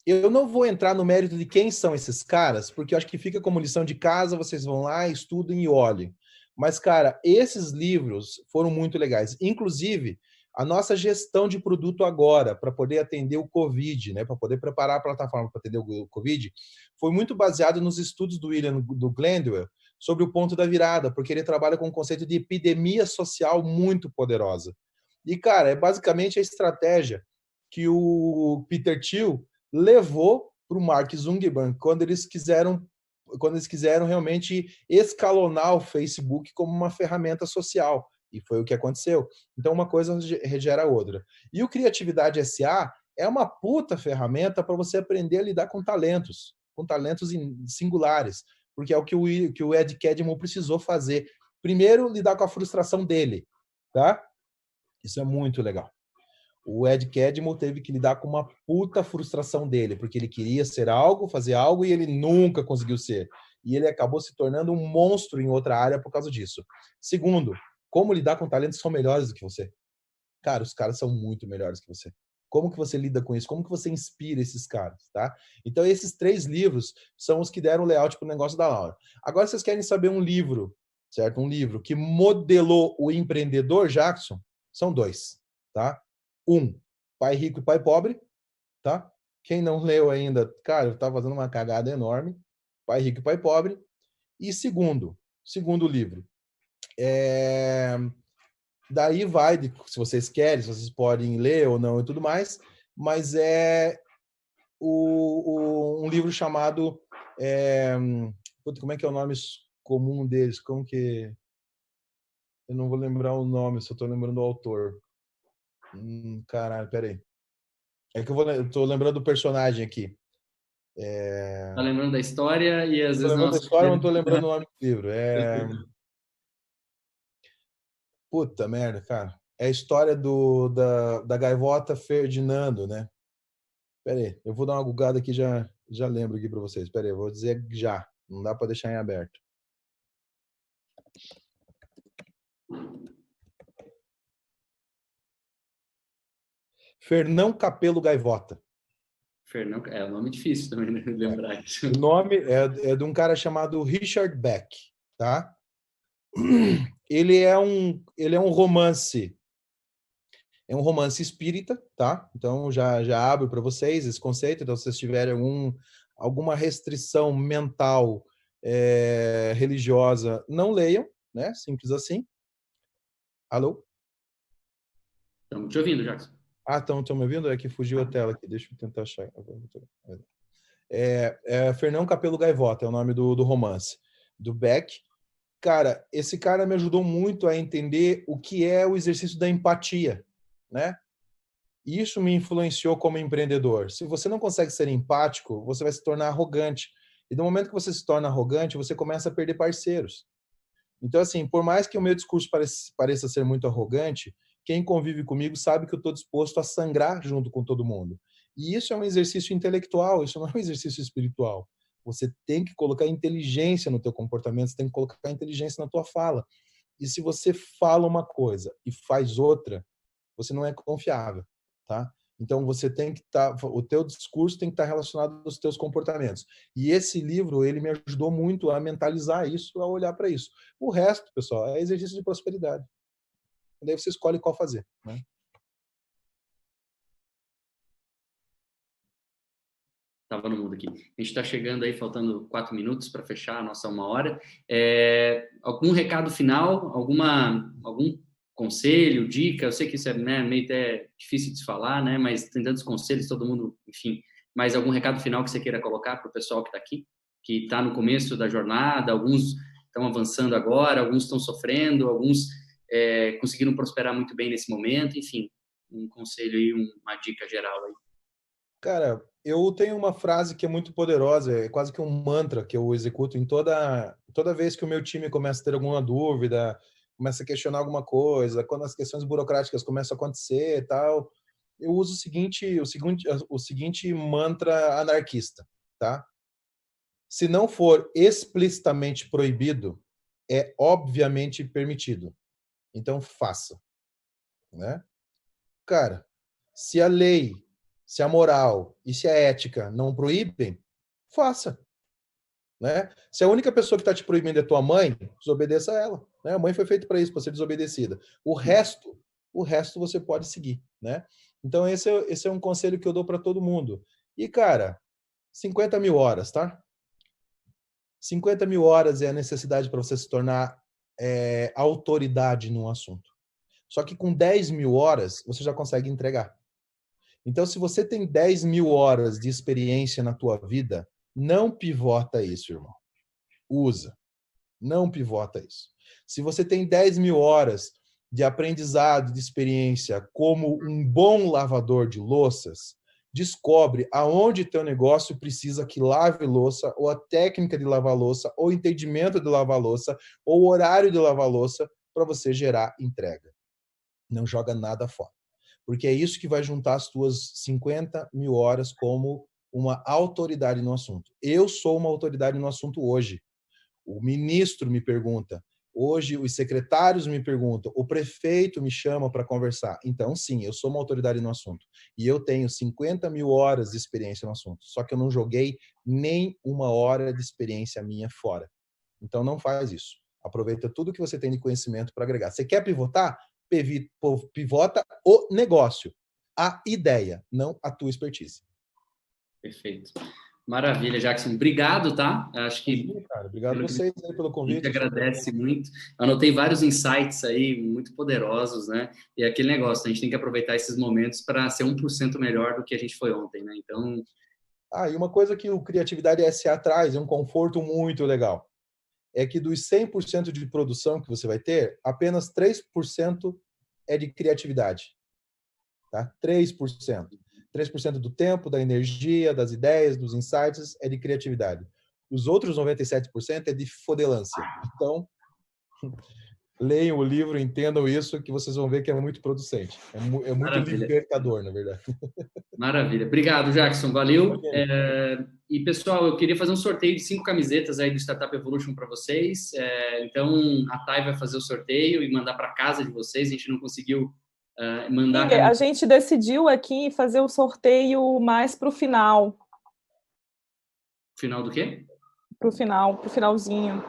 Eu não vou entrar no mérito de quem são esses caras, porque eu acho que fica como lição de casa, vocês vão lá, estudem e olhem. Mas, cara, esses livros foram muito legais. Inclusive, a nossa gestão de produto agora, para poder atender o Covid, né, para poder preparar a plataforma para atender o Covid, foi muito baseado nos estudos do William do Gladwell sobre o ponto da virada, porque ele trabalha com um conceito de epidemia social muito poderosa. E, cara, é basicamente a estratégia que o Peter Thiel levou para o Mark Zuckerberg quando eles quiseram realmente escalonar o Facebook como uma ferramenta social. E foi o que aconteceu. Então, uma coisa gera a outra. E o Criatividade S.A. é uma puta ferramenta para você aprender a lidar com talentos singulares, porque é o que o Ed Catmull precisou fazer. Primeiro, lidar com a frustração dele, tá? Isso é muito legal. O Ed Catmull teve que lidar com uma puta frustração dele, porque ele queria ser algo, fazer algo, e ele nunca conseguiu ser. E ele acabou se tornando um monstro em outra área por causa disso. Segundo, como lidar com talentos que são melhores do que você. Cara, os caras são muito melhores que você. Como que você lida com isso? Como que você inspira esses caras, tá? Então, esses 3 livros são os que deram o layout para o negócio da Laura. Agora, vocês querem saber um livro, certo? Um livro que modelou o empreendedor Jackson? São 2, tá? 1, Pai Rico e Pai Pobre, tá? Quem não leu ainda, cara, eu tava fazendo uma cagada enorme. Pai Rico e Pai Pobre. E segundo livro. Daí vai, se vocês querem, se vocês podem ler ou não e tudo mais, mas é um livro chamado... como é que é o nome comum deles? Como que... Eu não vou lembrar o nome, só estou lembrando o autor. Caralho, peraí. É que eu tô lembrando do personagem aqui. Tá lembrando da história e às vezes... Tô lembrando da história, mas não tô lembrando o nome do livro. Puta merda, cara. É a história da gaivota Ferdinando, né? Peraí, eu vou dar uma googada aqui, já lembro aqui pra vocês. Peraí, eu vou dizer já. Não dá pra deixar em aberto. Fernão Capelo Gaivota. Fernão, é um nome difícil também, né? Lembrar isso. O nome é de um cara chamado Richard Beck, tá? Ele é um romance É um romance espírita, tá? Então já abro para vocês esse conceito. Então, se vocês tiverem alguma restrição mental, religiosa, não leiam, né? Simples assim. Alô? Estamos te ouvindo, Jackson. Ah, estão me ouvindo? É que fugiu a tela aqui. Deixa eu tentar achar. Fernão Capelo Gaivota é o nome do romance, do Beck. Cara, esse cara me ajudou muito a entender o que é o exercício da empatia, né? E isso me influenciou como empreendedor. Se você não consegue ser empático, você vai se tornar arrogante. E no momento que você se torna arrogante, você começa a perder parceiros. Então, assim, por mais que o meu discurso pareça ser muito arrogante, quem convive comigo sabe que eu estou disposto a sangrar junto com todo mundo. E isso é um exercício intelectual, isso não é um exercício espiritual. Você tem que colocar inteligência no teu comportamento, você tem que colocar inteligência na tua fala. E se você fala uma coisa e faz outra, você não é confiável, tá? Então você tem que o teu discurso tem que estar relacionado aos teus comportamentos. E esse livro, ele me ajudou muito a mentalizar isso, a olhar para isso. O resto, pessoal, é exercício de prosperidade. E daí você escolhe qual fazer, né? Estava no mudo aqui. A gente está chegando aí, faltando 4 minutos para fechar a nossa 1 hora. Algum recado final? Algum conselho, dica? Eu sei que isso é, né, meio até difícil de se falar, né? Mas tem tantos conselhos, todo mundo, enfim. Mas algum recado final que você queira colocar para o pessoal que está aqui? Que está no começo da jornada, alguns estão avançando agora, alguns estão sofrendo, alguns conseguiram prosperar muito bem nesse momento. Enfim, um conselho aí, uma dica geral aí. Cara, eu tenho uma frase que é muito poderosa, é quase que um mantra que eu executo em toda vez que o meu time começa a ter alguma dúvida, começa a questionar alguma coisa, quando as questões burocráticas começam a acontecer e tal, eu uso o seguinte mantra anarquista, tá? Se não for explicitamente proibido, é obviamente permitido. Então faça, né? Cara, se a lei, se a moral e se a ética não proíbem, faça. Né? Se a única pessoa que está te proibindo é tua mãe, desobedeça a ela. Né? A mãe foi feita para isso, para ser desobedecida. O resto você pode seguir. Né? Então, esse é um conselho que eu dou para todo mundo. E, cara, 50 mil horas, tá? 50 mil horas é a necessidade para você se tornar autoridade num assunto. Só que com 10 mil horas, você já consegue entregar. Então, se você tem 10 mil horas de experiência na tua vida, não pivota isso, irmão. Usa. Não pivota isso. Se você tem 10 mil horas de aprendizado, de experiência como um bom lavador de louças, descobre aonde teu negócio precisa que lave louça, ou a técnica de lavar louça, ou o entendimento de lavar louça, ou o horário de lavar louça, para você gerar entrega. Não joga nada fora. Porque é isso que vai juntar as tuas 50 mil horas como uma autoridade no assunto. Eu sou uma autoridade no assunto hoje. O ministro me pergunta. Hoje, os secretários me perguntam. O prefeito me chama para conversar. Então, sim, eu sou uma autoridade no assunto. E eu tenho 50 mil horas de experiência no assunto. Só que eu não joguei nem 1 hora de experiência minha fora. Então, não faz isso. Aproveita tudo que você tem de conhecimento para agregar. Você quer pivotar? Pivota o negócio, a ideia, não a tua expertise. Perfeito. Maravilha, Jackson. Obrigado, tá? Acho que... Cara, obrigado a vocês aí pelo convite. A gente agradece muito. Anotei vários insights aí muito poderosos, né? E aquele negócio, a gente tem que aproveitar esses momentos para ser 1% melhor do que a gente foi ontem, né? Então... e uma coisa que o Criatividade SA traz, é um conforto muito legal, é que dos 100% de produção que você vai ter, apenas 3% é de criatividade. Tá? 3%. 3% do tempo, da energia, das ideias, dos insights é de criatividade. Os outros 97% é de fodelância. Então, leiam o livro, entendam isso, que vocês vão ver que é muito producente. É muito libertador, na verdade. Maravilha. Obrigado, Jackson. Valeu. E, pessoal, eu queria fazer um sorteio de 5 camisetas aí do Startup Evolution para vocês. Então, a Thay vai fazer o sorteio e mandar para casa de vocês. A gente não conseguiu mandar... A gente decidiu aqui fazer o sorteio mais para o final. Final do quê? Para o finalzinho.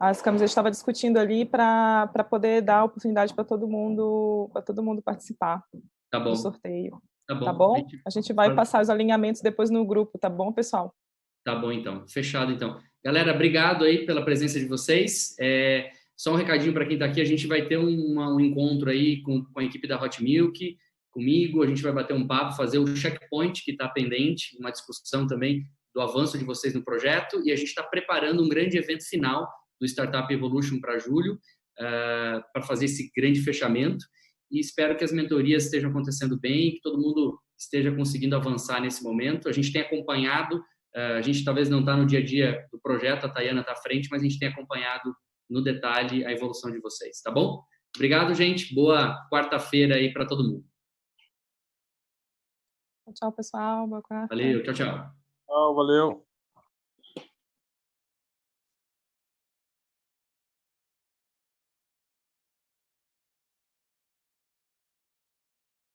As camisetas estava discutindo ali para poder dar oportunidade para todo mundo participar Tá bom. do sorteio. Tá bom. Tá bom? A gente vai passar os alinhamentos depois no grupo, tá bom, pessoal? Tá bom, então. Fechado, então. Galera, obrigado aí pela presença de vocês. Só um recadinho para quem está aqui, a gente vai ter um encontro aí com a equipe da Hot Milk, comigo, a gente vai bater um papo, fazer o checkpoint que está pendente, uma discussão também do avanço de vocês no projeto, e a gente está preparando um grande evento final do Startup Evolution para julho, para fazer esse grande fechamento, e espero que as mentorias estejam acontecendo bem, que todo mundo esteja conseguindo avançar nesse momento. A gente tem acompanhado, a gente talvez não está no dia a dia do projeto, a Tayana está à frente, mas a gente tem acompanhado no detalhe a evolução de vocês, tá bom? Obrigado, gente. Boa quarta-feira aí para todo mundo. Tchau, pessoal. Boa quarta. Valeu, tchau, tchau. Tchau, valeu.